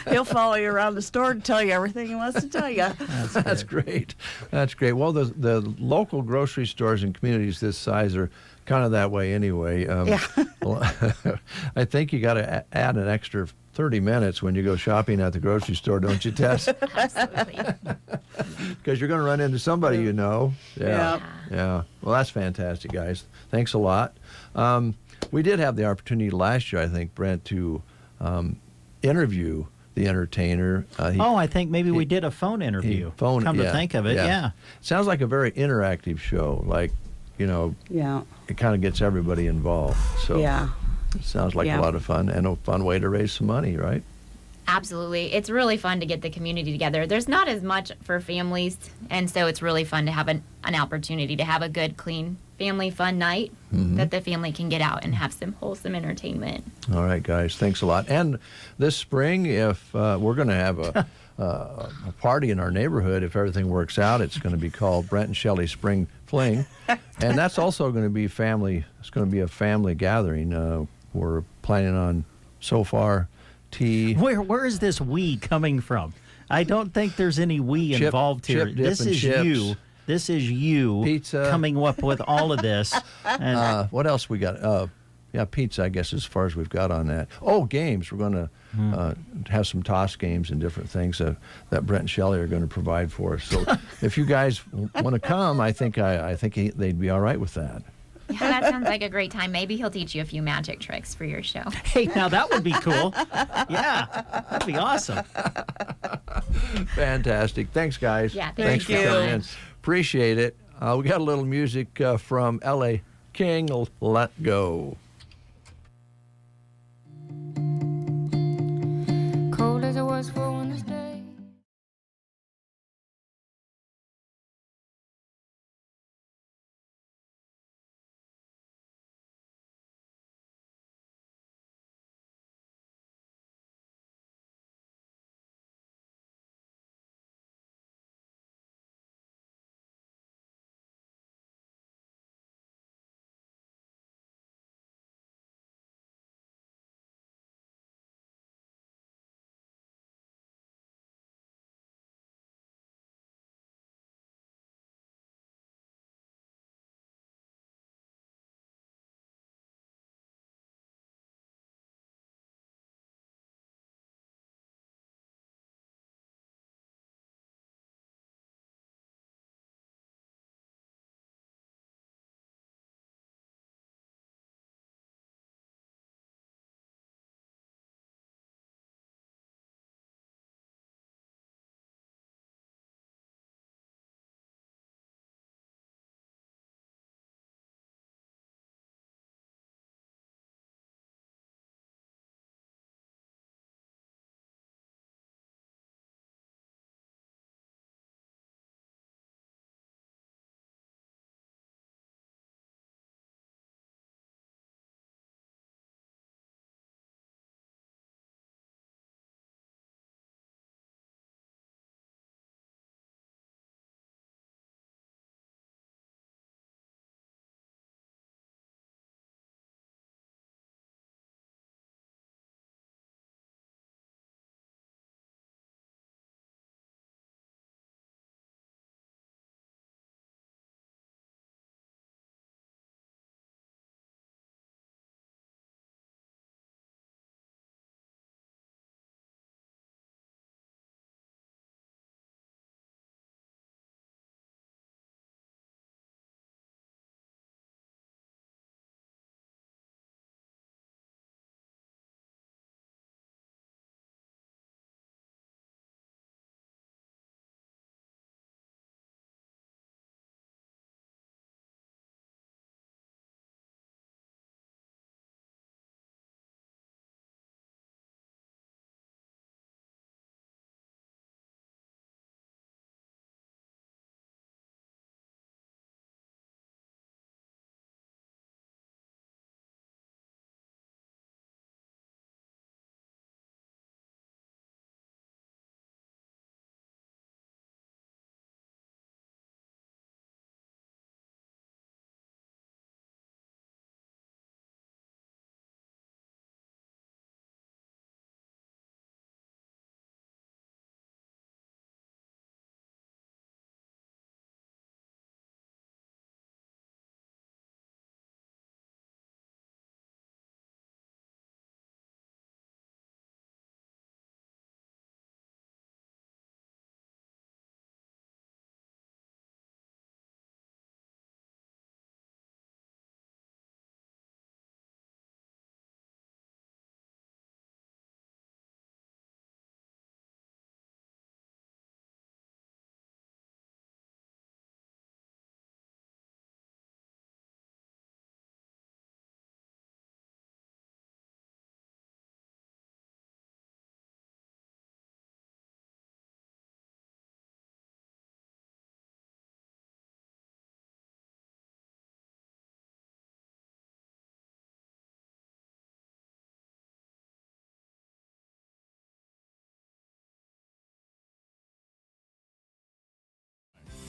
He'll follow you around the store and tell you everything he wants to tell you. That's great. That's great. Well, the local grocery stores and communities this size are kind of that way anyway. Well, I think you got to add an extra 30 minutes when you go shopping at the grocery store, don't you, Tess? Absolutely. Because you're going to run into somebody you know. Yeah. Well, that's fantastic, guys. Thanks a lot. We did have the opportunity last year, I think, Brent, to interview the entertainer. I think maybe we did a phone interview. Come to think of it, yeah. Sounds like a very interactive show, like, it kind of gets everybody involved. So it sounds like a lot of fun and a fun way to raise some money, right? Absolutely. It's really fun to get the community together. There's not as much for families, and so it's really fun to have an opportunity to have a good, clean, family fun night that the family can get out and have some wholesome entertainment. All right, guys. Thanks a lot. And this spring, if we're going to have a party in our neighborhood, if everything works out, it's going to be called Brent and Shelley Spring Fling. And that's also going to be family. It's going to be a family gathering. We're planning on, so far, tea. Where is this we coming from? I don't think there's any we involved here. This is you. This is you pizza coming up with all of this. And what else we got? Pizza, I guess, as far as we've got on that. Oh, games. We're going to have some toss games and different things that Brent and Shelley are going to provide for us. So if you guys want to come, I think they'd be all right with that. Yeah, that sounds like a great time. Maybe he'll teach you a few magic tricks for your show. Hey, now that would be cool. Yeah, that'd be awesome. Fantastic. Thanks, guys. Yeah, thanks thank for you. coming in. Appreciate it. We got a little music from L.A. King, Let Go. Cold as it was for this day.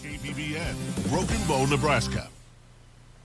KBBN, Broken Bow, Nebraska.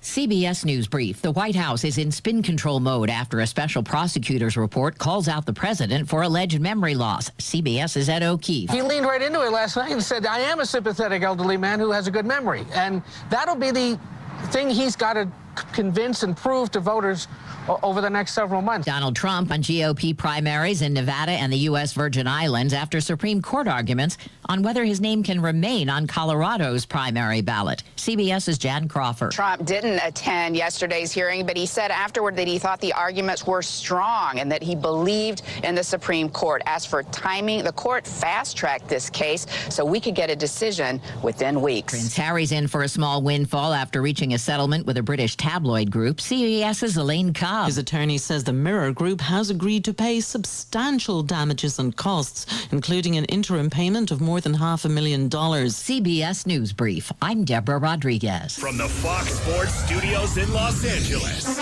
CBS News Brief. The White House is in spin control mode after a special prosecutor's report calls out the president for alleged memory loss. CBS's Ed O'Keefe. He leaned right into it last night and said, I am a sympathetic elderly man who has a good memory. And that'll be the thing he's got to convince and prove to voters over the next several months. Donald Trump on GOP primaries in Nevada and the U.S. Virgin Islands after Supreme Court arguments on whether his name can remain on Colorado's primary ballot. CBS's Jan Crawford. Trump didn't attend yesterday's hearing, but he said afterward that he thought the arguments were strong and that he believed in the Supreme Court. As for timing, the court fast-tracked this case so we could get a decision within weeks. Prince Harry's in for a small windfall after reaching a settlement with a British tabloid group. CBS's Elaine Cobb. His attorney says the Mirror Group has agreed to pay substantial damages and costs, including an interim payment of more than $500,000. CBS News Brief. I'm Deborah Rodriguez. From the Fox Sports Studios in Los Angeles,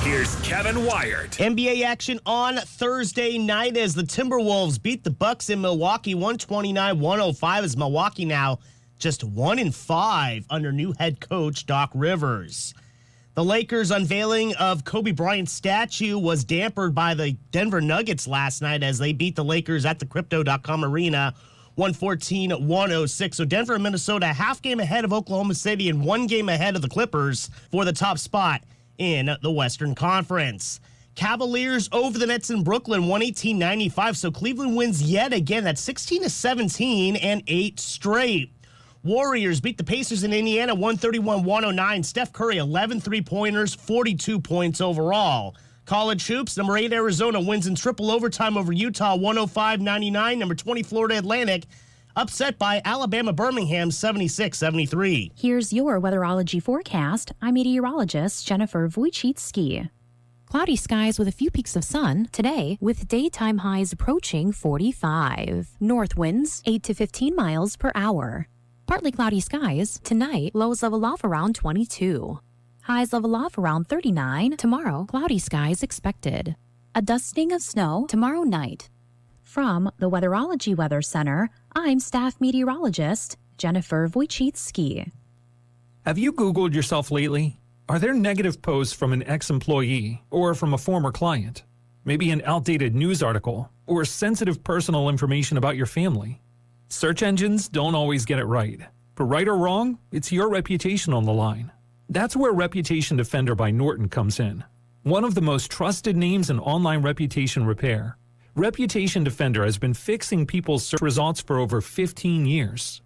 here's Kevin Wyatt. NBA action on Thursday night as the Timberwolves beat the Bucks in Milwaukee 129-105 as Milwaukee now just 1-5 under new head coach Doc Rivers. The Lakers' unveiling of Kobe Bryant's statue was dampened by the Denver Nuggets last night as they beat the Lakers at the Crypto.com Arena 114-106. So Denver and Minnesota a half game ahead of Oklahoma City and 1 game ahead of the Clippers for the top spot in the Western Conference. Cavaliers over the Nets in Brooklyn 118-95. So Cleveland wins yet again. That's 16-17 and 8 straight. Warriors beat the Pacers in Indiana 131-109. Steph Curry 11 3-pointers, 42 points overall. College hoops, number 8 Arizona wins in triple overtime over Utah 105-99. Number 20 Florida Atlantic upset by Alabama Birmingham 76-73. Here's your weatherology forecast. I'm meteorologist Jennifer Wojcicki. Cloudy skies with a few peaks of sun today with daytime highs approaching 45. North winds 8 to 15 miles per hour. Partly cloudy skies tonight, lows level off around 22. Highs level off around 39. Tomorrow, cloudy skies expected. A dusting of snow tomorrow night. From the Weatherology Weather Center, I'm staff meteorologist Jennifer Wojcicki. Have you Googled yourself lately? Are there negative posts from an ex-employee or from a former client? Maybe an outdated news article or sensitive personal information about your family? Search engines don't always get it right. For right or wrong, it's your reputation on the line. That's where Reputation Defender by Norton comes in. One of the most trusted names in online reputation repair. Reputation Defender has been fixing people's search results for over 15 years.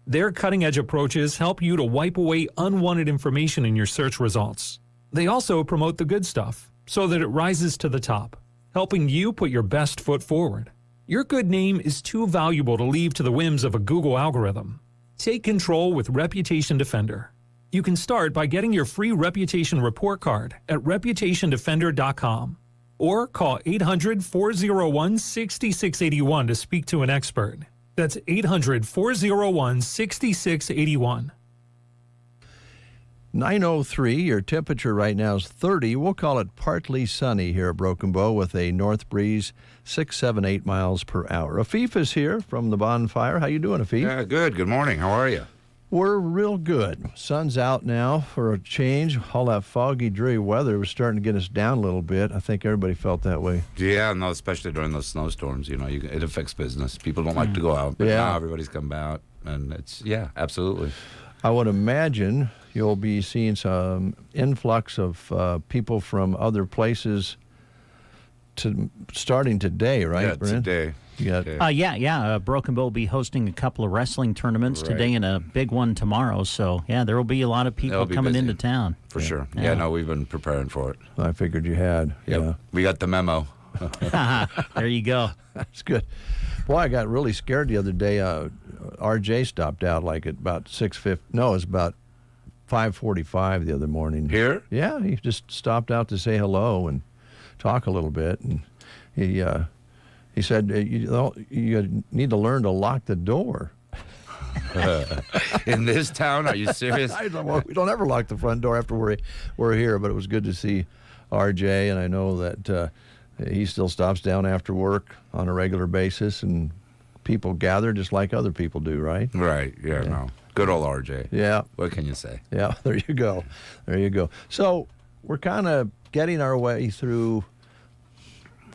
Their cutting-edge approaches help you to wipe away unwanted information in your search results. They also promote the good stuff so that it rises to the top, helping you put your best foot forward. Your good name is too valuable to leave to the whims of a Google algorithm. Take control with Reputation Defender. You can start by getting your free reputation report card at reputationdefender.com or call 800-401-6681 to speak to an expert. That's 800-401-6681. 9:03, your temperature right now is 30. We'll call it partly sunny here at Broken Bow with a north breeze 6-8 miles per hour. Afif is here from the bonfire. How you doing, Afif? Yeah, good. Good morning. How are you? We're real good. Sun's out now for a change. All that foggy, dreary weather was starting to get us down a little bit. I think everybody felt that way. Yeah, no, especially during those snowstorms. You know, it affects business. People don't like to go out, but now everybody's come out, and it's, absolutely. I would imagine you'll be seeing some influx of people from other places starting today, right, Yeah, Brent? today. Broken Bow will be hosting a couple of wrestling tournaments today and a big one tomorrow. So, there will be a lot of people coming into town. For sure. Yeah, no, we've been preparing for it. I figured you had. Yep. Yeah. We got the memo. There you go. That's good. Boy, I got really scared the other day. RJ stopped out like at about 6:50. No, it was about 5:45 the other morning. Here? Yeah, he just stopped out to say hello and talk a little bit. And he said, you need to learn to lock the door. In this town? Are you serious? We don't ever lock the front door after we're here, but it was good to see RJ, and I know that he still stops down after work on a regular basis, and people gather just like other people do, right? Right, yeah. No. Good old RJ. Yeah. What can you say? Yeah, there you go. There you go. So we're kind of getting our way through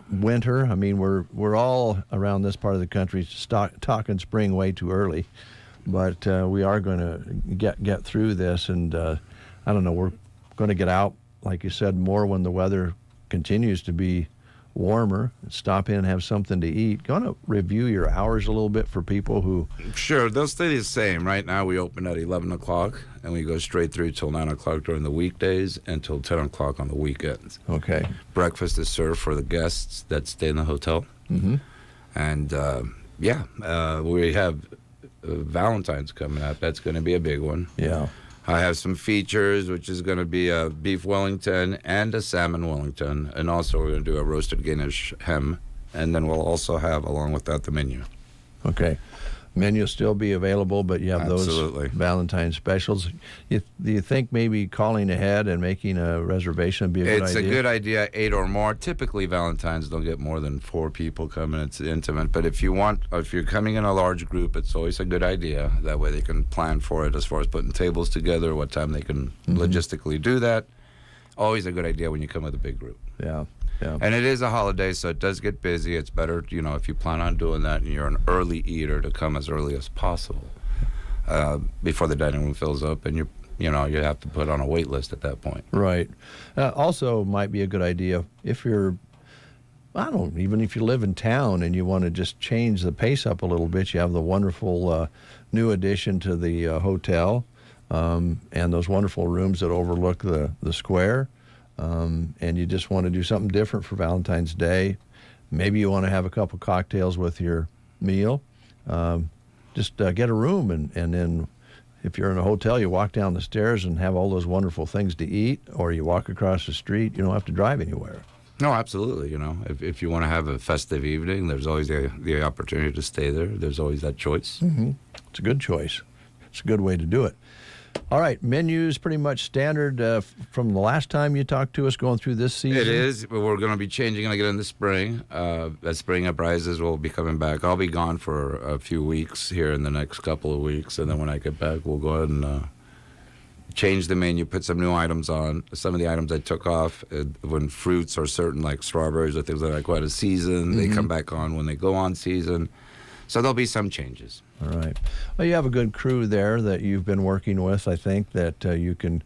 winter. I mean, we're all around this part of the country talking spring way too early, but we are going to get through this, and I don't know, we're going to get out like you said, more when the weather continues to be warmer. Stop in and have something to eat. Going to review your hours a little bit for people who... Sure, they'll stay the same. Right now we open at 11 o'clock, and we go straight through till 9 o'clock during the weekdays and till 10 o'clock on the weekends. Okay. Breakfast is served for the guests that stay in the hotel. Mm-hmm. And, we have Valentine's coming up. That's going to be a big one. Yeah. I have some features, which is going to be a beef Wellington and a salmon Wellington. And also we're going to do a roasted Guinness ham. And then we'll also have, along with that, the menu. Okay. Menu will still be available, but you have Absolutely. those Valentine's specials. Do you think maybe calling ahead and making a reservation would be a good idea? It's a good idea, 8 or more. Typically, Valentine's don't get more than 4 people coming. It's intimate. But if you're coming in a large group, it's always a good idea. That way they can plan for it as far as putting tables together, what time they can logistically do that. Always a good idea when you come with a big group. Yeah. Yeah. And it is a holiday, so it does get busy. It's better, if you plan on doing that and you're an early eater, to come as early as possible before the dining room fills up, and you have to put on a wait list at that point. Right. Also, might be a good idea if you're, even if you live in town and you want to just change the pace up a little bit. You have the wonderful new addition to the hotel, and those wonderful rooms that overlook the square. And you just want to do something different for Valentine's Day. Maybe you want to have a couple cocktails with your meal. Just get a room, and then if you're in a hotel, you walk down the stairs and have all those wonderful things to eat, or you walk across the street. You don't have to drive anywhere. No, absolutely. If you want to have a festive evening, there's always the opportunity to stay there. There's always that choice. Mm-hmm. It's a good choice. It's a good way to do it. All right, menu's pretty much standard from the last time you talked to us going through this season. It is, but we're going to be changing again in the spring. As spring uprisers, we'll be coming back. I'll be gone for a few weeks here in the next couple of weeks, and then when I get back, we'll go ahead and change the menu, put some new items on. Some of the items I took off when fruits or certain, like strawberries or things that are quite a season, they come back on when they go on season. So there'll be some changes. All right. Well, you have a good crew there that you've been working with, I think, that you can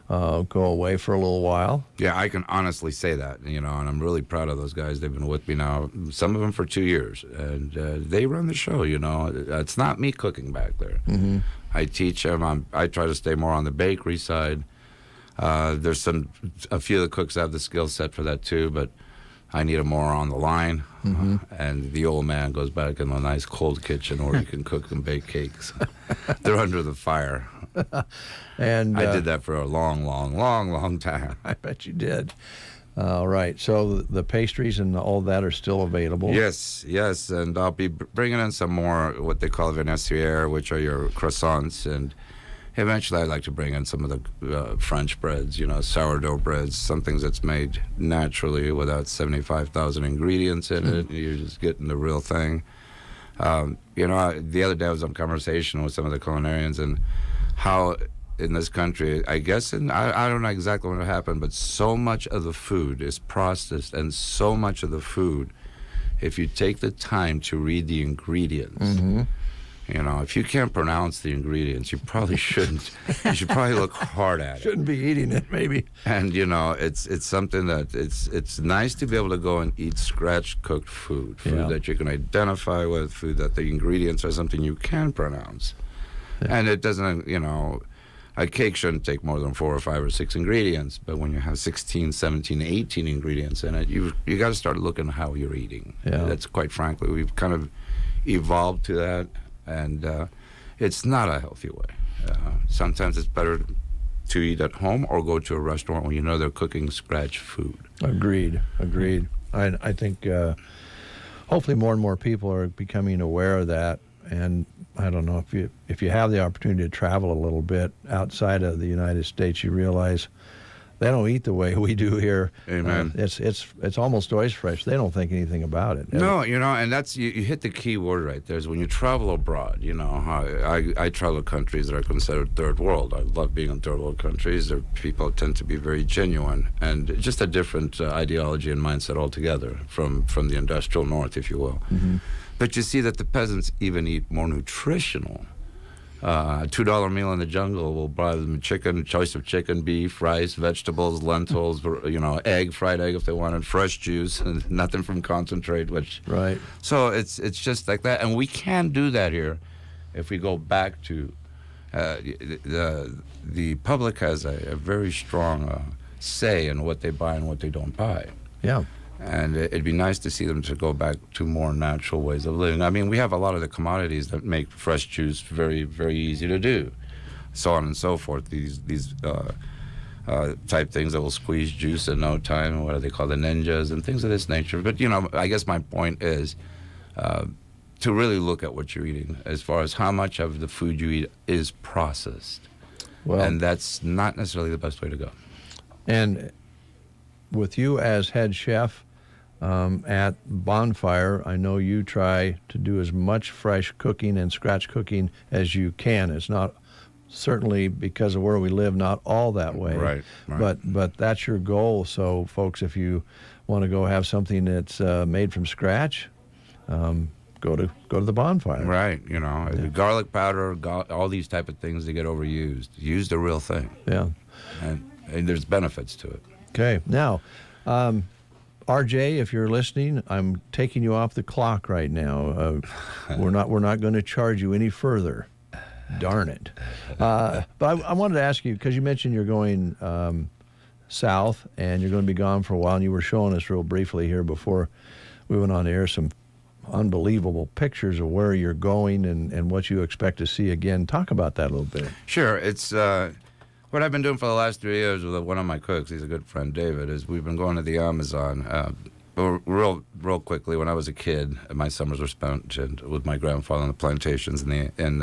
go away for a little while. Yeah, I can honestly say that, and I'm really proud of those guys. They've been with me now, some of them for 2 years, and they run the show, It's not me cooking back there. Mm-hmm. I teach them. I try to stay more on the bakery side. There's a few of the cooks have the skill set for that too, but I need them more on the line. Mm-hmm. And the old man goes back in a nice cold kitchen where he can cook and bake cakes. They're under the fire. And I did that for a long, long, long, long time. I bet you did. All right. So the pastries and all that are still available? Yes. And I'll be bringing in some more what they call venenciere, which are your croissants. And eventually I'd like to bring in some of the French breads, sourdough breads, some things that's made naturally without 75,000 ingredients in it. You're just getting the real thing. The other day I was on conversation with some of the culinarians and how in this country, I guess, and I don't know exactly what happened, but so much of the food is processed, and so much of the food, if you take the time to read the ingredients, if you can't pronounce the ingredients, you probably shouldn't. You should probably look hard at it. Shouldn't be eating it, maybe. And it's something that it's nice to be able to go and eat scratch-cooked food that you can identify with, food that the ingredients are something you can pronounce, and it doesn't. A cake shouldn't take more than 4 or 5 or 6 ingredients, but when you have 16, 17, 18 ingredients in it, you got to start looking at how you're eating. Yeah. That's quite frankly, we've kind of evolved to that. And it's not a healthy way. Sometimes it's better to eat at home or go to a restaurant when they're cooking scratch food. Agreed. I think hopefully more and more people are becoming aware of that. And I don't know, if you have the opportunity to travel a little bit outside of the United States, you realize they don't eat the way we do here. Amen. It's almost always fresh. They don't think anything about it. No, and that's you hit the key word right there. Is when you travel abroad. I travel to countries that are considered third world. I love being in third world countries. People tend to be very genuine and just a different ideology and mindset altogether from the industrial north, if you will. Mm-hmm. But you see that the peasants even eat more nutritional A $2 meal in the jungle will buy them chicken, choice of chicken, beef, rice, vegetables, lentils, egg, fried egg if they wanted, fresh juice, and nothing from concentrate. Right. So it's just like that, and we can do that here if we go back to the public has a very strong say in what they buy and what they don't buy. Yeah. And it'd be nice to see them to go back to more natural ways of living. I mean, we have a lot of the commodities that make fresh juice very, very easy to do, so on and so forth. These type things that will squeeze juice in no time. What do they call the ninjas and things of this nature? But I guess my point is to really look at what you're eating, as far as how much of the food you eat is processed, and that's not necessarily the best way to go. And with you as head chef at Bonfire, I know you try to do as much fresh cooking and scratch cooking as you can. It's not, certainly because of where we live, not all that way. Right. But that's your goal. So, folks, if you want to go have something that's made from scratch, go to the Bonfire. Right. Garlic powder, all these type of things that get overused. Use the real thing. Yeah. And there's benefits to it. Okay. Now, RJ, if you're listening, I'm taking you off the clock right now. We're not going to charge you any further. Darn it. But I wanted to ask you, because you mentioned you're going south and you're going to be gone for a while, and you were showing us real briefly here before we went on air some unbelievable pictures of where you're going and what you expect to see again. Talk about that a little bit. Sure. It's what I've been doing for the last 3 years with one of my cooks. He's a good friend, David. Is we've been going to the Amazon. Real quickly, when I was a kid, my summers were spent with my grandfather on the plantations in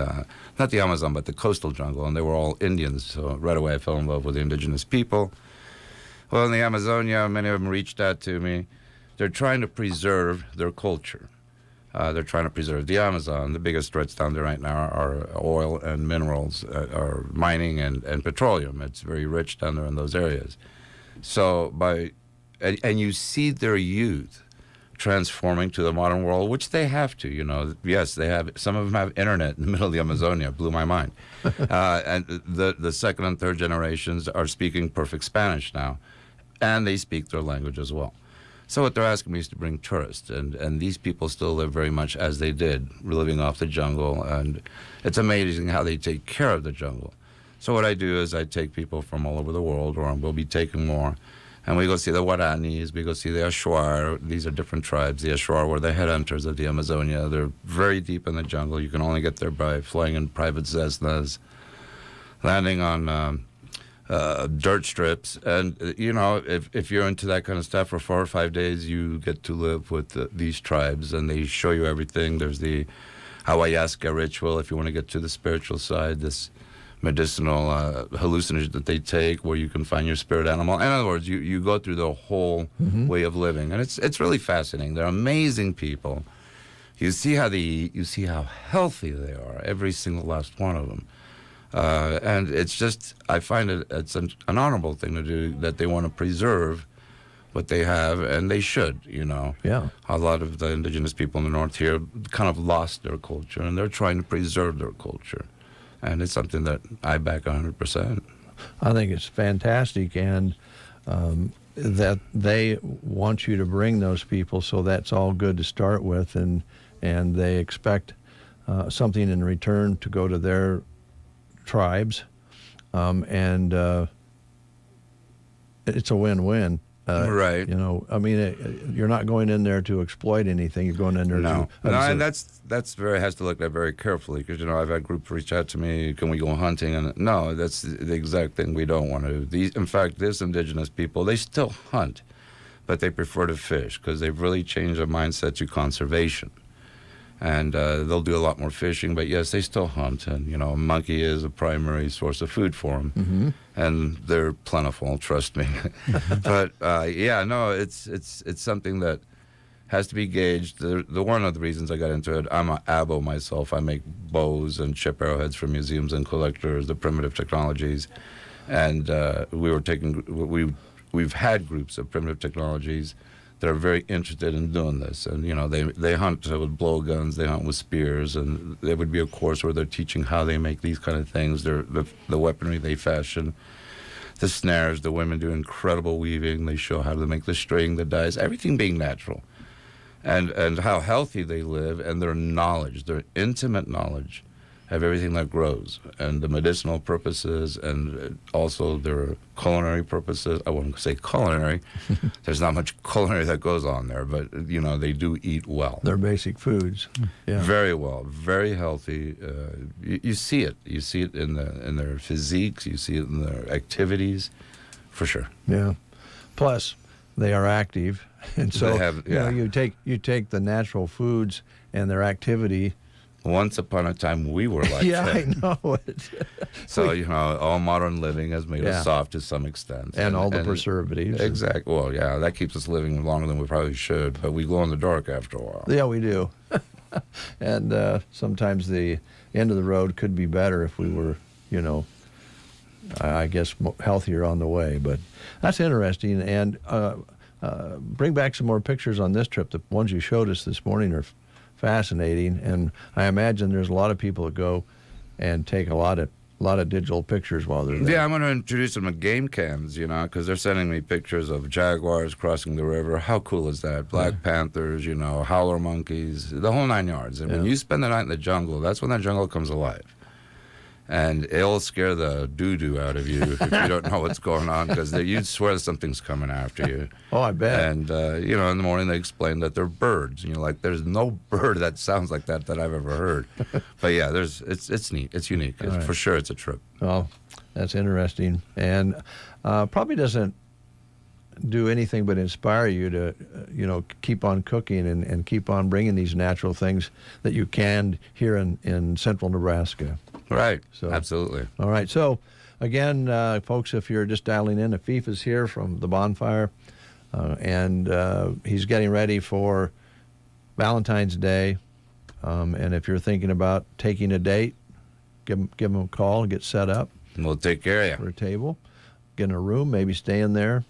not the Amazon, but the coastal jungle, and they were all Indians. So right away, I fell in love with the indigenous people. Well, in the Amazonia, many of them reached out to me. They're trying to preserve their culture. They're trying to preserve the Amazon. The biggest threats down there right now are oil and minerals, are mining and petroleum. It's very rich down there in those areas. So and you see their youth transforming to the modern world, which they have to. Yes, they have. Some of them have internet in the middle of the Amazonia. Blew my mind. And the second and third generations are speaking perfect Spanish now, and they speak their language as well. So what they're asking me is to bring tourists, and these people still live very much as they did, living off the jungle, and it's amazing how they take care of the jungle. So what I do is I take people from all over the world, or we'll be taking more, and we go see the Guaranis, we go see the Ashuar. These are different tribes. The Ashuar were the headhunters of the Amazonia. They're very deep in the jungle. You can only get there by flying in private Cessnas, landing on dirt strips, and if you're into that kind of stuff, for 4 or 5 days you get to live with these tribes, and they show you everything. There's the ayahuasca ritual, if you want to get to the spiritual side, this medicinal hallucinogen that they take, where you can find your spirit animal. In other words, you go through the whole way of living, and it's really fascinating. They're amazing people. You see how they eat, you see how healthy they are, every single last one of them. And it's just, I find it's an honorable thing to do, that they want to preserve what they have, and they should, Yeah. A lot of the indigenous people in the north here kind of lost their culture, and they're trying to preserve their culture. And it's something that I back 100%. I think it's fantastic, and that they want you to bring those people, so that's all good to start with, and they expect something in return to go to their tribes, and it's a win-win. Right. You're not going in there to exploit anything. You're going in there to and that's has to look at very carefully, because I've had groups reach out to me, can we go hunting? And no, that's the exact thing we don't want to do. In fact, there's indigenous people, they still hunt, but they prefer to fish, because they've really changed their mindset to conservation. And they'll do a lot more fishing, but yes, they still hunt. And a monkey is a primary source of food for them, and they're plentiful. Trust me. But it's something that has to be gauged. The one of the reasons I got into it, I'm an abo myself. I make bows and chip arrowheads for museums and collectors, the primitive technologies, and we've had groups of primitive technologies that are very interested in doing this. And, they hunt with blowguns, they hunt with spears, and there would be a course where they're teaching how they make these kind of things, the weaponry they fashion, the snares. The women do incredible weaving. They show how to make the string, the dice, everything being natural. And how healthy they live, and their knowledge, their intimate knowledge of everything that grows, and the medicinal purposes, and also their culinary purposes. I wouldn't say culinary. There's not much culinary that goes on there, but, they do eat well. Their basic foods. Yeah. Very well, very healthy. You see it. You see it in their physiques. You see it in their activities, for sure. Yeah. Plus, they are active. And so, you take the natural foods and their activity. Once upon a time, we were like yeah, that. I know it. So, all modern living has made us soft to some extent. And all the preservatives. Exactly. Well, yeah, that keeps us living longer than we probably should, but we glow in the dark after a while. Yeah, we do. And sometimes the end of the road could be better if we were, I guess, healthier on the way. But that's interesting. And bring back some more pictures on this trip. The ones you showed us this morning are fascinating, and I imagine there's a lot of people that go and take a lot of digital pictures while they're there. Yeah, I'm going to introduce them to game cams, because they're sending me pictures of jaguars crossing the river. How cool is that? Black panthers, howler monkeys, the whole 9 yards. And when you spend the night in the jungle, that's when that jungle comes alive. And it'll scare the doo-doo out of you if you don't know what's going on, because you'd swear that something's coming after you. Oh, I bet. And, in the morning they explain that they're birds. And you're like, there's no bird that sounds like that I've ever heard. But, yeah, it's neat. It's unique. Right. For sure, it's a trip. Oh, that's interesting. And probably doesn't do anything but inspire you to, keep on cooking and keep on bringing these natural things that you can here in central Nebraska. Right. So, absolutely. All right. So, again, folks, if you're just dialing in, Afif is here from the bonfire, and he's getting ready for Valentine's Day. And if you're thinking about taking a date, give him a call and get set up. And we'll take care of you. For a table, get in a room, maybe stay in there.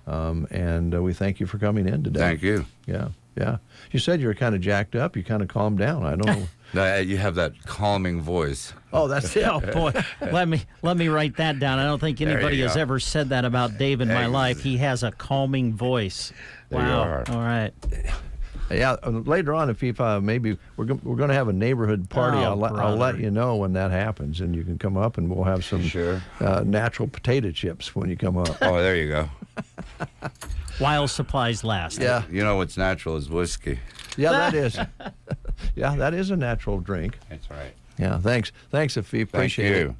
And we thank you for coming in today. Thank you. Yeah. Yeah. You said you were kind of jacked up. You kind of calmed down. I don't know. No, you have that calming voice. Oh, that's it. Oh, boy. Let me write that down. I don't think anybody has ever said that about Dave in my life. He has a calming voice. Wow. All right. Yeah, later on, if maybe we're going to have a neighborhood party, I'll let you know when that happens, and you can come up, and we'll have some natural potato chips when you come up. Oh, there you go. While supplies last. Yeah. You know what's natural is whiskey. Yeah, that is. Yeah, that is a natural drink. That's right. Yeah, thanks, Afif. Appreciate it.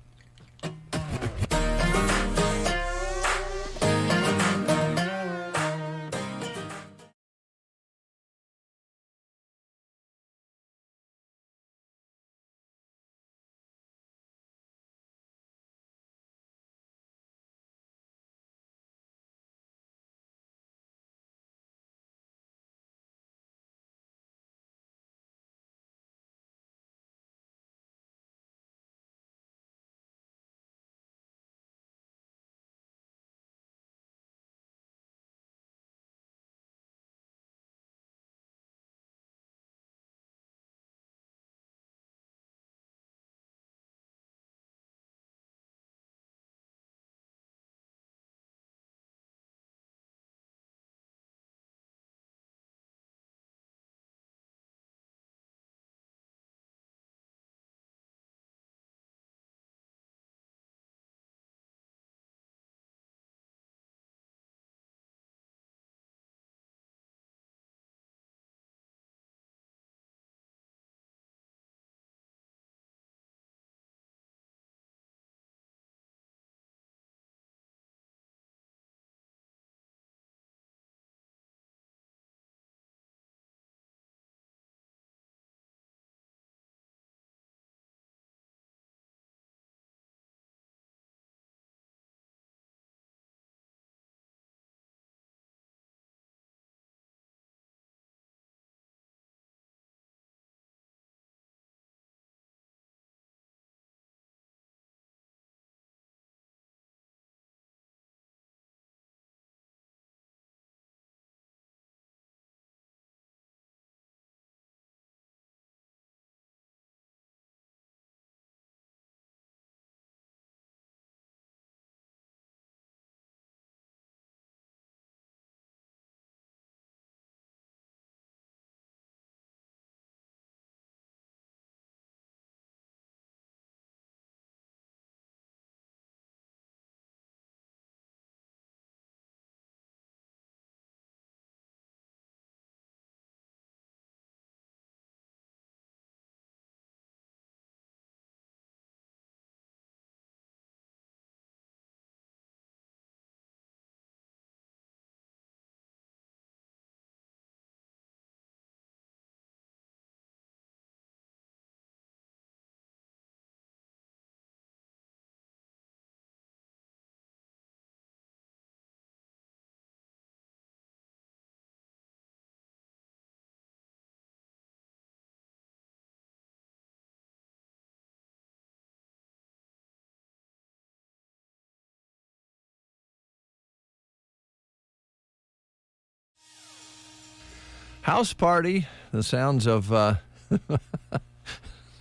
House party, the sounds of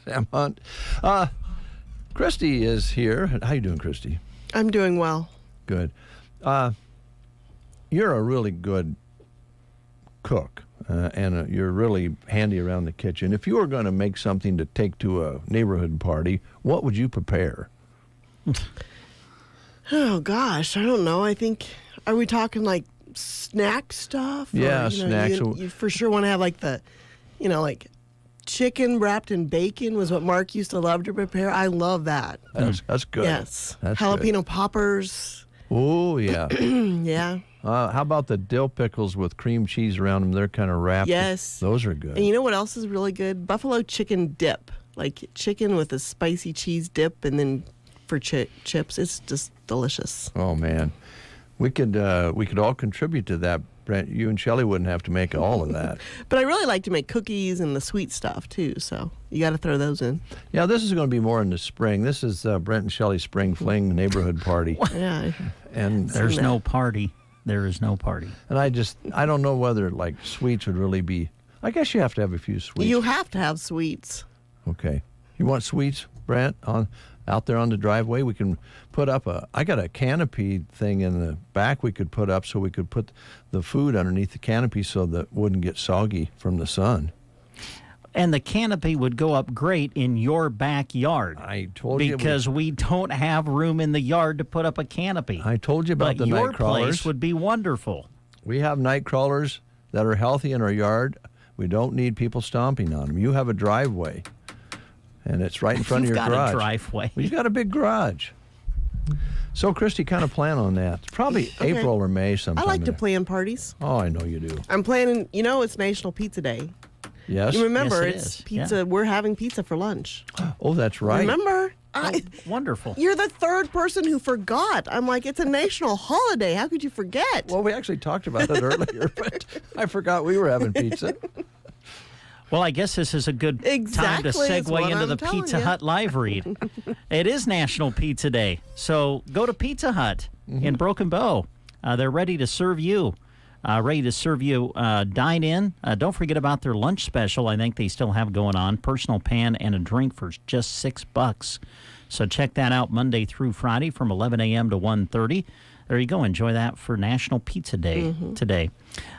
Sam Hunt. Christy is here. How you doing, Christy? I'm doing well. Good. You're a really good cook, and you're really handy around the kitchen. If you were going to make something to take to a neighborhood party, what would you prepare? Oh, gosh. I don't know. I think, are we talking like snack stuff? Yeah, snacks. You for sure want to have like the, like chicken wrapped in bacon was what Mark used to love to prepare. I love that. That's good. Yes. That's jalapeno good. Poppers. Oh, yeah. Yeah. How about the dill pickles with cream cheese around them? They're kind of wrapped. Yes. Those are good. And you know what else is really good? Buffalo chicken dip. Like chicken with a spicy cheese dip, and then for chips. It's just delicious. Oh, man. We could all contribute to that, Brent. You and Shelley wouldn't have to make all of that. But I really like to make cookies and the sweet stuff, too. So you got to throw those in. Yeah, this is going to be more in the spring. This is Brent and Shelley's Spring Fling neighborhood party. Yeah. And there's no party. There is no party. And I don't know whether, like, sweets would really be... I guess you have to have a few sweets. You have to have sweets. Okay. You want sweets, Brent, out there on the driveway? We can put up I got a canopy thing in the back we could put up so we could put the food underneath the canopy so that it wouldn't get soggy from the sun. And the canopy would go up great in your backyard. I told you. Because we don't have room in the yard to put up a canopy. I told you about the night crawlers. Your place would be wonderful. We have night crawlers that are healthy in our yard. We don't need people stomping on them. You have a driveway, and it's right in front of your garage. You've got a driveway. Well, you've got a big garage. So, Christy, kind of plan on that. It's probably April or May sometime. I like to plan parties. Oh, I know you do. I'm planning, it's National Pizza Day. Yes. You remember, yes, it's pizza. Yeah. We're having pizza for lunch. Oh, that's right. Remember? Wonderful. You're the third person who forgot. I'm like, it's a national holiday. How could you forget? Well, we actually talked about it earlier, but I forgot we were having pizza. Well, I guess this is a good time to segue into the Pizza Hut live read. It is National Pizza Day, so go to Pizza Hut in Broken Bow. They're ready to serve you. Dine in. Don't forget about their lunch special. I think they still have going on. Personal pan and a drink for just $6. So check that out Monday through Friday from 11 a.m. to 1:30. There you go. Enjoy that for National Pizza Day today.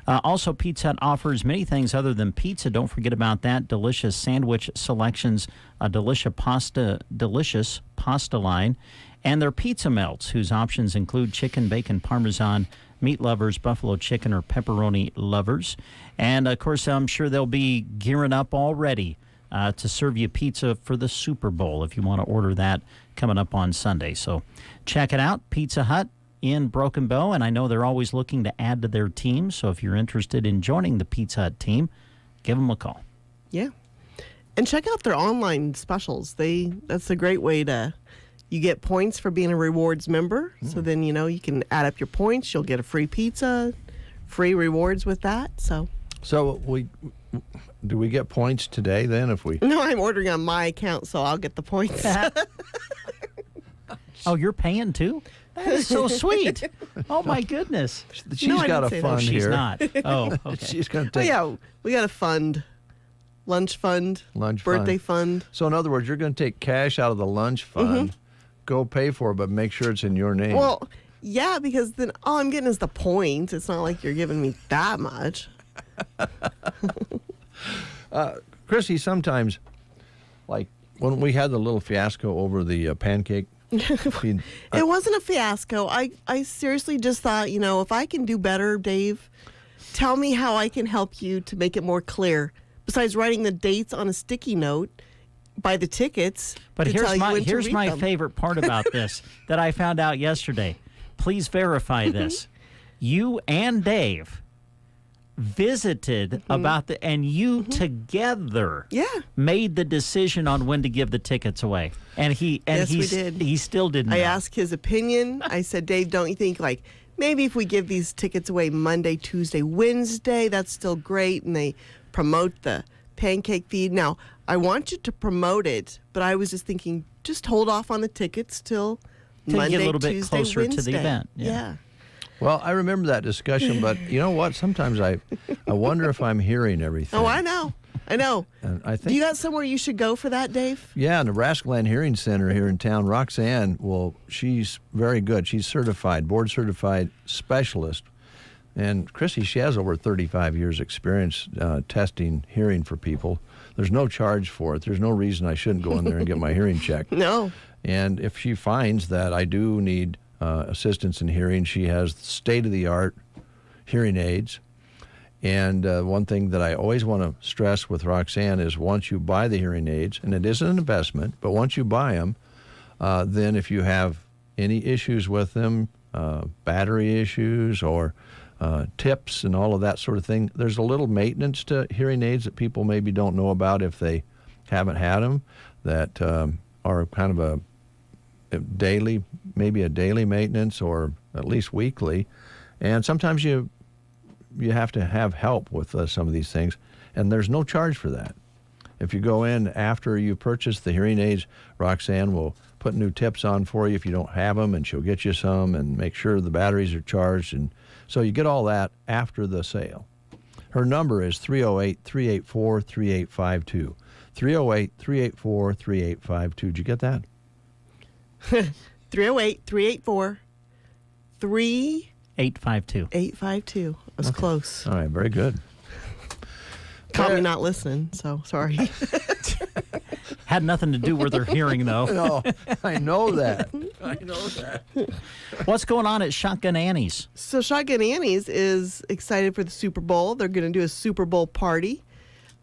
Also, Pizza Hut offers many things other than pizza. Don't forget about that. Delicious sandwich selections, a delicious pasta line, and their pizza melts, whose options include chicken, bacon, parmesan, meat lovers, buffalo chicken, or pepperoni lovers. And, of course, I'm sure they'll be gearing up already to serve you pizza for the Super Bowl if you want to order that coming up on Sunday. So check it out, Pizza Hut in Broken Bow. And I know they're always looking to add to their team. So if you're interested in joining the Pizza Hut team, give them a call. Yeah. And check out their online specials. That's a great way to... You get points for being a rewards member. So then, you can add up your points. You'll get a free pizza, free rewards with that. So do we get points today then if we... No, I'm ordering on my account, so I'll get the points. Oh, you're paying too? That is so sweet. Oh, my goodness. She's got a fund here. She's not. Oh, okay. She's going to take... Oh, yeah, we got a fund. Lunch fund. Birthday fund. So, in other words, you're going to take cash out of the lunch fund, go pay for it, but make sure it's in your name. Well, yeah, because then all I'm getting is the points. It's not like you're giving me that much. Chrissy, sometimes, like when we had the little fiasco over the pancake feed, it wasn't a fiasco. I seriously just thought, if I can do better, Dave, tell me how I can help you to make it more clear. Besides writing the dates on a sticky note, buy the tickets. But here's my favorite part about this that I found out yesterday. Please verify this. You and Dave visited about and you together made the decision on when to give the tickets away. And we did. He still didn't know. I asked his opinion. I said, Dave, don't you think maybe if we give these tickets away Monday, Tuesday, Wednesday, that's still great, and they promote the pancake feed. Now, I want you to promote it, but I was just thinking, just hold off on the tickets till Monday, get a little Tuesday, bit closer Wednesday. to the event. Yeah. Well, I remember that discussion, but you know what? Sometimes I wonder if I'm hearing everything. Oh, I know. And I think, Do you got somewhere you should go for that, Dave? Yeah, Nebraska Land Hearing Center here in town. Roxanne, she's very good. She's certified, board certified specialist. And Chrissy, she has over 35 years experience testing hearing for people. There's no charge for it. There's no reason I shouldn't go in there and get my hearing checked. No. And if she finds that I do need assistance in hearing, she has state-of-the-art hearing aids. And one thing that I always want to stress with Roxanne is once you buy the hearing aids, and it is an investment, but once you buy them, then if you have any issues with them, battery issues or tips and all of that sort of thing, there's a little maintenance to hearing aids that people maybe don't know about if they haven't had them, that are kind of maybe a daily maintenance or at least weekly. And sometimes you have to have help with some of these things, and there's no charge for that. If you go in after you purchase the hearing aids, Roxanne will put new tips on for you if you don't have them, and she'll get you some and make sure the batteries are charged. And so you get all that after the sale. Her number is 308-384-3852. 308-384-3852. Did you get that? 308-384-3852. 852. That was close. All right, very good. Caught me not listening, so sorry. Had nothing to do with her hearing, though. No, I know that. What's going on at Shotgun Annie's? So Shotgun Annie's is excited for the Super Bowl. They're going to do a Super Bowl party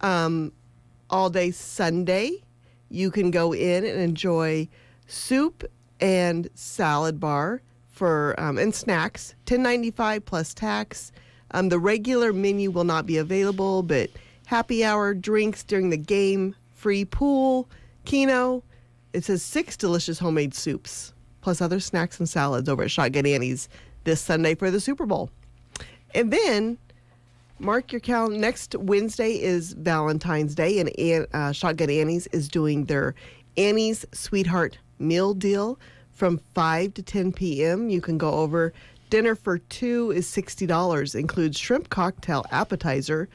all day Sunday. You can go in and enjoy soup and salad bar for and snacks, $10.95 plus tax. The regular menu will not be available, but happy hour drinks during the game, free pool, keno. It says 6 delicious homemade soups, plus other snacks and salads over at Shotgun Annie's this Sunday for the Super Bowl. And then, mark your calendar, next Wednesday is Valentine's Day, and Shotgun Annie's is doing their Annie's Sweetheart Meal Deal from 5 to 10 p.m. You can go over. Dinner for 2 is $60, includes shrimp cocktail appetizer,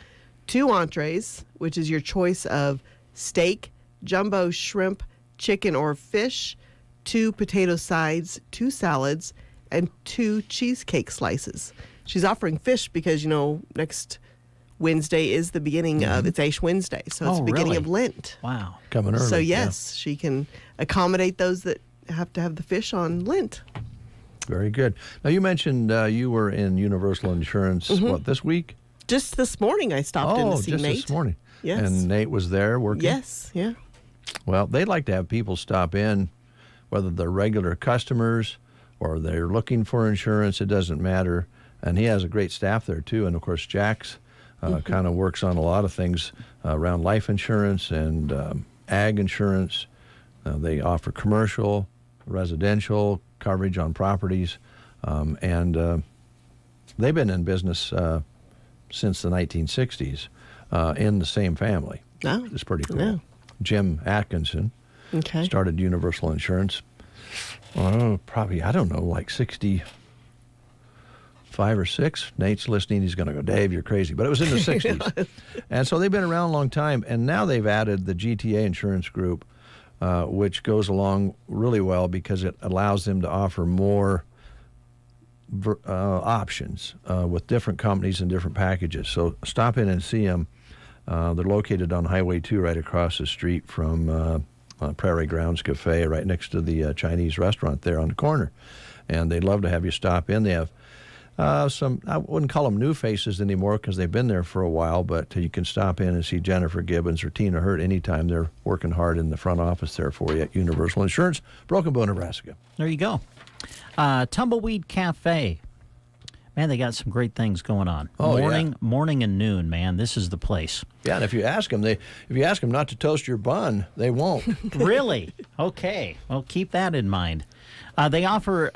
2 entrees, which is your choice of steak, jumbo shrimp, chicken, or fish, 2 potato sides, 2 salads, and 2 cheesecake slices. She's offering fish because, next Wednesday is the beginning of, it's Ash Wednesday, so it's the beginning of Lent. Wow. Coming early. So, yes, she can accommodate those that have to have the fish on Lent. Very good. Now, you mentioned you were in Universal Insurance, this week? Just this morning I stopped in to see Nate. Oh, just this morning. Yes. And Nate was there working? Yes, yeah. Well, they'd like to have people stop in, whether they're regular customers or they're looking for insurance, it doesn't matter. And he has a great staff there, too. And, of course, Jack's kind of works on a lot of things around life insurance and ag insurance. They offer commercial, residential coverage on properties, and they've been in business since the 1960s in the same family. Oh, it's pretty cool. Yeah. Jim Atkinson started Universal Insurance, probably, I don't know, like 65 or 6. Nate's listening. He's going to go, Dave, you're crazy. But it was in the 60s. And so they've been around a long time, and now they've added the GTA Insurance Group, which goes along really well because it allows them to offer more options with different companies and different packages. So stop in and see them. They're located on Highway 2 right across the street from Prairie Grounds Cafe, right next to the Chinese restaurant there on the corner. And they'd love to have you stop in. They have some, I wouldn't call them new faces anymore because they've been there for a while, but you can stop in and see Jennifer Gibbons or Tina Hurt anytime. They're working hard in the front office there for you at Universal Insurance, Broken Bow, Nebraska. There you go. Tumbleweed Cafe. Man, they got some great things going on. Morning and noon, man. This is the place. Yeah, and if you ask them not to toast your bun, they won't. Really? Okay. Well, keep that in mind. They offer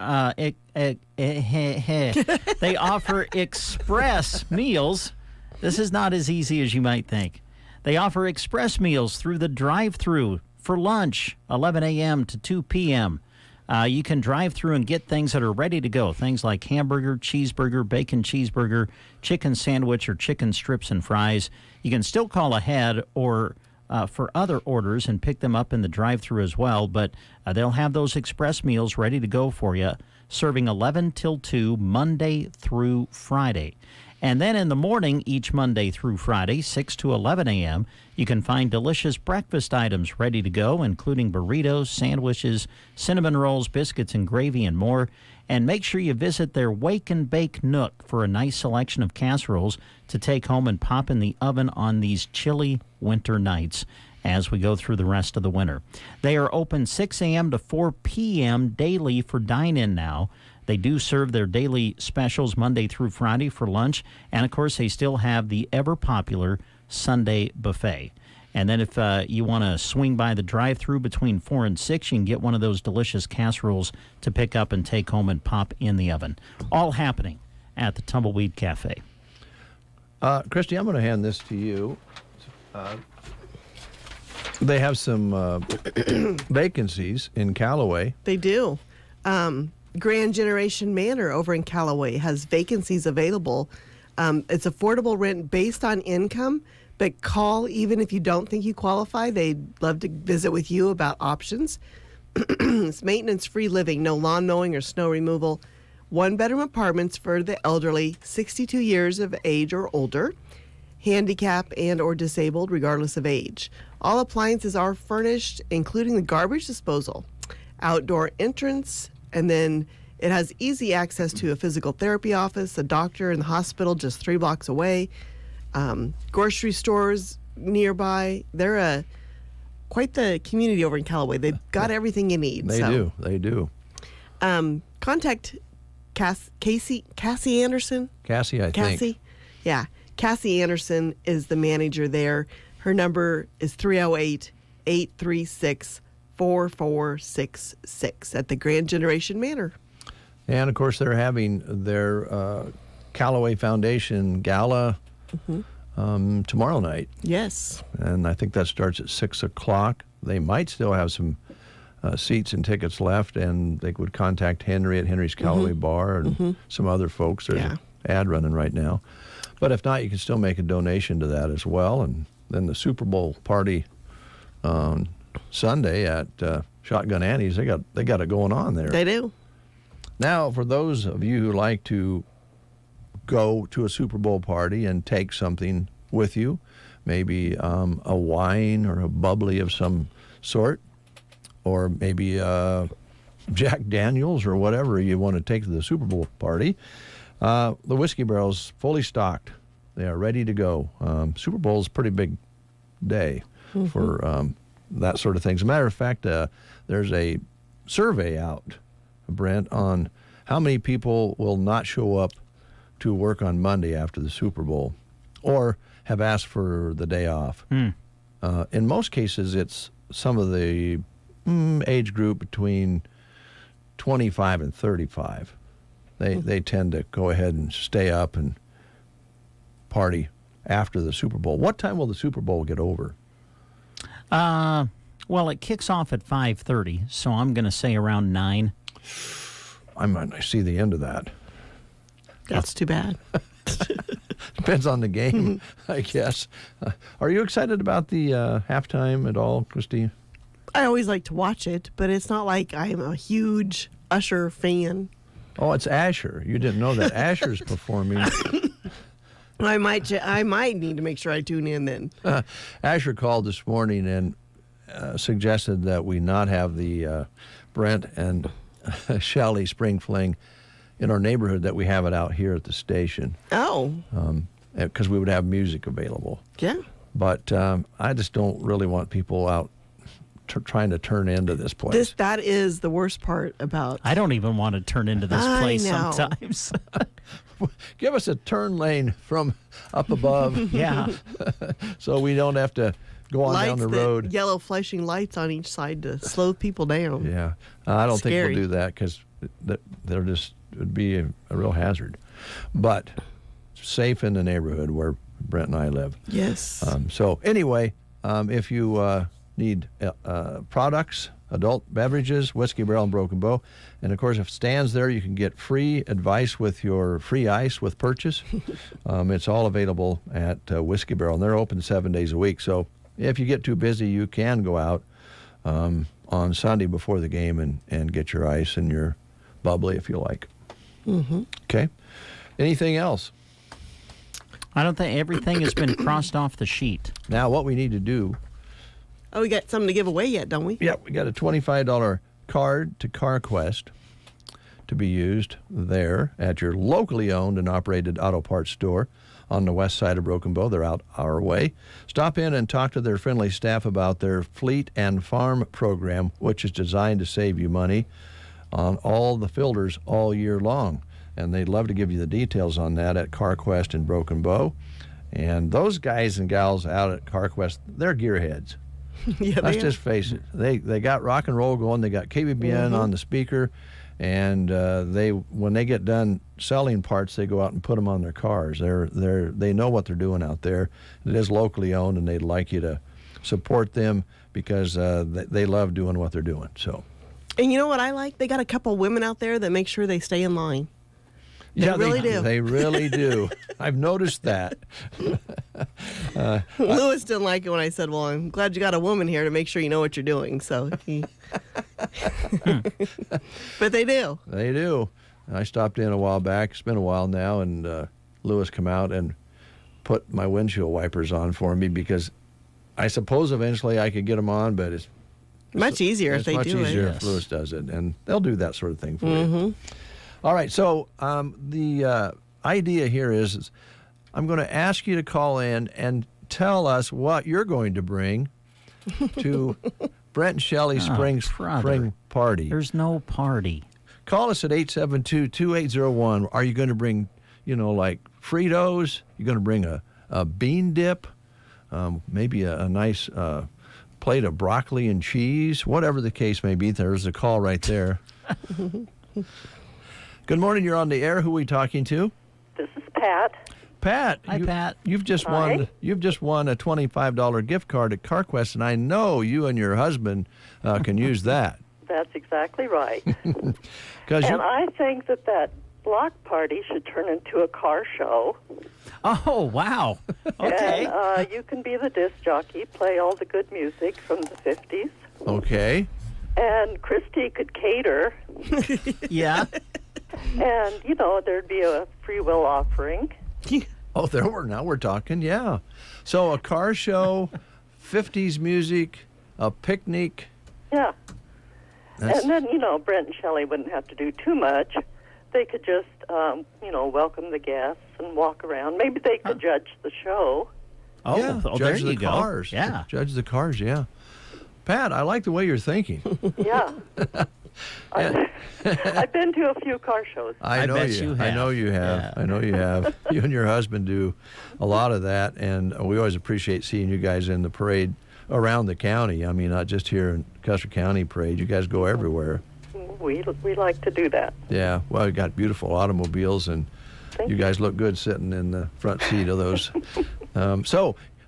they offer express meals. This is not as easy as you might think. They offer express meals through the drive-thru for lunch, 11 a.m. to 2 p.m. You can drive through and get things that are ready to go. Things like hamburger, cheeseburger, bacon cheeseburger, chicken sandwich, or chicken strips and fries. You can still call ahead or for other orders and pick them up in the drive-thru as well. But they'll have those express meals ready to go for you, serving 11 till 2, Monday through Friday. And then in the morning, each Monday through Friday, 6 to 11 a.m., you can find delicious breakfast items ready to go, including burritos, sandwiches, cinnamon rolls, biscuits and gravy, and more. And make sure you visit their Wake and Bake Nook for a nice selection of casseroles to take home and pop in the oven on these chilly winter nights as we go through the rest of the winter. They are open 6 a.m. to 4 p.m. daily for dine-in now. They do serve their daily specials Monday through Friday for lunch. And, of course, they still have the ever-popular Sunday buffet. And then if you want to swing by the drive-thru between 4 and 6, you can get one of those delicious casseroles to pick up and take home and pop in the oven. All happening at the Tumbleweed Cafe. Christy, I'm going to hand this to you. They have some vacancies in Callaway. They do. Grand Generation Manor over in Callaway has vacancies available. It's affordable rent based on income, but call even if you don't think you qualify. They'd love to visit with you about options. It's maintenance-free living, no lawn mowing or snow removal. One-bedroom apartments for the elderly, 62 years of age or older, handicap and or disabled regardless of age. All appliances are furnished, including the garbage disposal, outdoor entrance, and then it has easy access to a physical therapy office, a doctor, and the hospital just 3 blocks away. Grocery stores nearby. They're quite the community over in Callaway. They've got everything you need. They do. Contact Cassie Anderson. Cassie, I think. Yeah. Cassie Anderson is the manager there. Her number is 308-836-4466 at the Grand Generation Manor. And, of course, they're having their Callaway Foundation Gala tomorrow night. Yes. And I think that starts at 6 o'clock. They might still have some seats and tickets left, and they would contact Henry at Henry's Callaway Bar and some other folks. There's an ad running right now. But if not, you can still make a donation to that as well. And then the Super Bowl party on Sunday at Shotgun Annie's, they got it going on there. They do. Now, for those of you who like to go to a Super Bowl party and take something with you, maybe a wine or a bubbly of some sort, or maybe Jack Daniels or whatever you want to take to the Super Bowl party, the Whiskey Barrel's fully stocked. They are ready to go. Super Bowl's a pretty big day for that sort of thing. As a matter of fact, there's a survey out, Brent, on how many people will not show up to work on Monday after the Super Bowl or have asked for the day off. In most cases, it's some of the age group between 25 and 35. They tend to go ahead and stay up and party after the Super Bowl. What time will the Super Bowl get over? Well, it kicks off at 5:30, so I'm going to say around 9. I might not see the end of that. That's too bad. Depends on the game, I guess. Are you excited about the halftime at all, Christine? I always like to watch it, but it's not like I'm a huge Usher fan. Oh, it's Asher. You didn't know that. Asher's performing. I might need to make sure I tune in then. Asher called this morning and suggested that we not have the Brent and Shelley Spring Fling in our neighborhood, that we have it out here at the station. Oh. Because we would have music available. Yeah. But I just don't really want people out trying to turn into this place. That is the worst part about... I don't even want to turn into this place sometimes. Give us a turn lane from up above. Yeah. So we don't have to go on down the road. Yellow flashing lights on each side to slow people down. Yeah. I don't think we'll do that because they're just... It would be a real hazard. But safe in the neighborhood where Brent and I live. Yes. So anyway, if you need products, adult beverages, Whiskey Barrel and Broken Bow. And, of course, if it stands there, you can get free advice with your free ice with purchase. It's all available at Whiskey Barrel, and they're open 7 days a week. So if you get too busy, you can go out on Sunday before the game and get your ice and your bubbly if you like. Mm-hmm. Okay. Anything else? I don't think everything has been crossed off the sheet. Now, what we need to do... Oh, we got something to give away yet, don't we? Yep, we got a $25 card to CarQuest to be used there at your locally owned and operated auto parts store on the west side of Broken Bow. They're out our way. Stop in and talk to their friendly staff about their Fleet and Farm program, which is designed to save you money on all the filters all year long. And they'd love to give you the details on that at CarQuest in Broken Bow. And those guys and gals out at CarQuest, they're gearheads. Yeah, Let's just face it. They got rock and roll going. They got KBBN on the speaker, and when they get done selling parts, they go out and put them on their cars. They know what they're doing out there. It is locally owned, and they'd like you to support them because they love doing what they're doing. So, and you know what I like? They got a couple women out there that make sure they stay in line. They yeah, really do. They really do. I've noticed that. Lewis didn't like it when I said, well, I'm glad you got a woman here to make sure you know what you're doing. So, but they do. They do. I stopped in a while back. It's been a while now, and Lewis come out and put my windshield wipers on for me because I suppose eventually I could get them on, but it's much easier if they do it. It's much easier Yes. if Lewis does it, and they'll do that sort of thing for you. Mm-hmm. All right, so the idea here is I'm going to ask you to call in and tell us what you're going to bring to Brent and Shelley's spring party. There's no party. Call us at 872-2801. Are you going to bring, like Fritos? You're going to bring a bean dip, maybe a nice plate of broccoli and cheese, whatever the case may be. There's a call right there. Good morning. You're on the air. Who are we talking to? This is Pat. Pat. Hi, Pat. You've just won a $25 gift card at CarQuest, and I know you and your husband can use that. That's exactly right. And you, I think that block party should turn into a car show. Oh, wow. Okay. And you can be the disc jockey, play all the good music from the 50s. Okay. And Christy could cater. Yeah. And, there'd be a free will offering. Oh, now we're talking, yeah. So a car show, 50s music, a picnic. Yeah. And then, Brent and Shelley wouldn't have to do too much. They could just, welcome the guests and walk around. Maybe they could judge the show. Oh, yeah, there judge you the go. cars. Yeah. Judge the cars, yeah. Pat, I like the way you're thinking. Yeah. I've been to a few car shows. I know you have. I know you have. Yeah. I know you have. You and your husband do a lot of that, and we always appreciate seeing you guys in the parade around the county. I mean, not just here in Custer County parade. You guys go everywhere. We like to do that. Yeah. Well, you got beautiful automobiles, and you guys look good sitting in the front seat of those.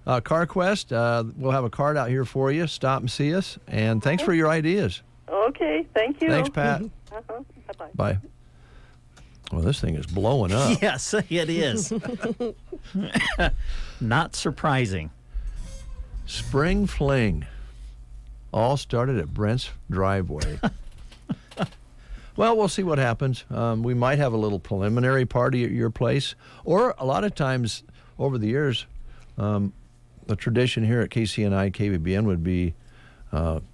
CarQuest, we'll have a card out here for you. Stop and see us, and thanks for your ideas. Okay, thank you. Thanks, Pat. Bye-bye. Bye. Well, this thing is blowing up. Yes, it is. Not surprising. Spring Fling. All started at Brent's driveway. Well, we'll see what happens. We might have a little preliminary party at your place. Or a lot of times over the years, the tradition here at KCNI KBBN would be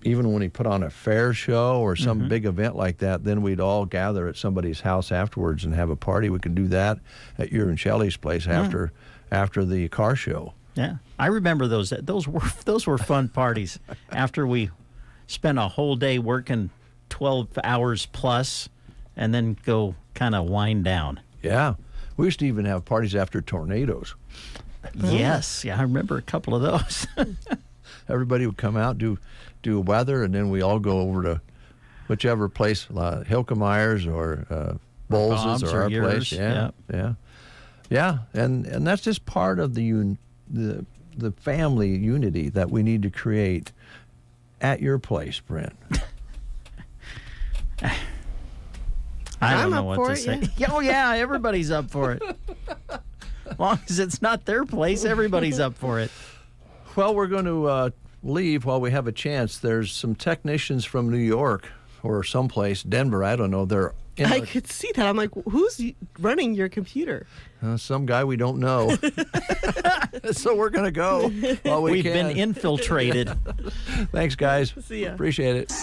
even when he put on a fair show or some big event like that, then we'd all gather at somebody's house afterwards and have a party. We could do that at your and Shelley's place after the car show. Yeah, I remember those. Those were fun parties. After we spent a whole day working 12 hours plus, and then go kind of wind down. Yeah, we used to even have parties after tornadoes. Yes, yeah, I remember a couple of those. Everybody would come out, do weather, and then we all go over to whichever place, Hilkemeyer's or Bowles' or our place. Yeah. And that's just part of the family unity that we need to create at your place, Brent. I don't I'm know up what for to it, say. Oh, yeah, everybody's up for it. As long as it's not their place, everybody's up for it. Well, we're going to leave while we have a chance. There's some technicians from New York or someplace, Denver, I don't know. They're I could see that. I'm like, who's running your computer? some guy we don't know. So we're going to go while we We've can. been infiltrated. Thanks, guys. See ya. Appreciate it.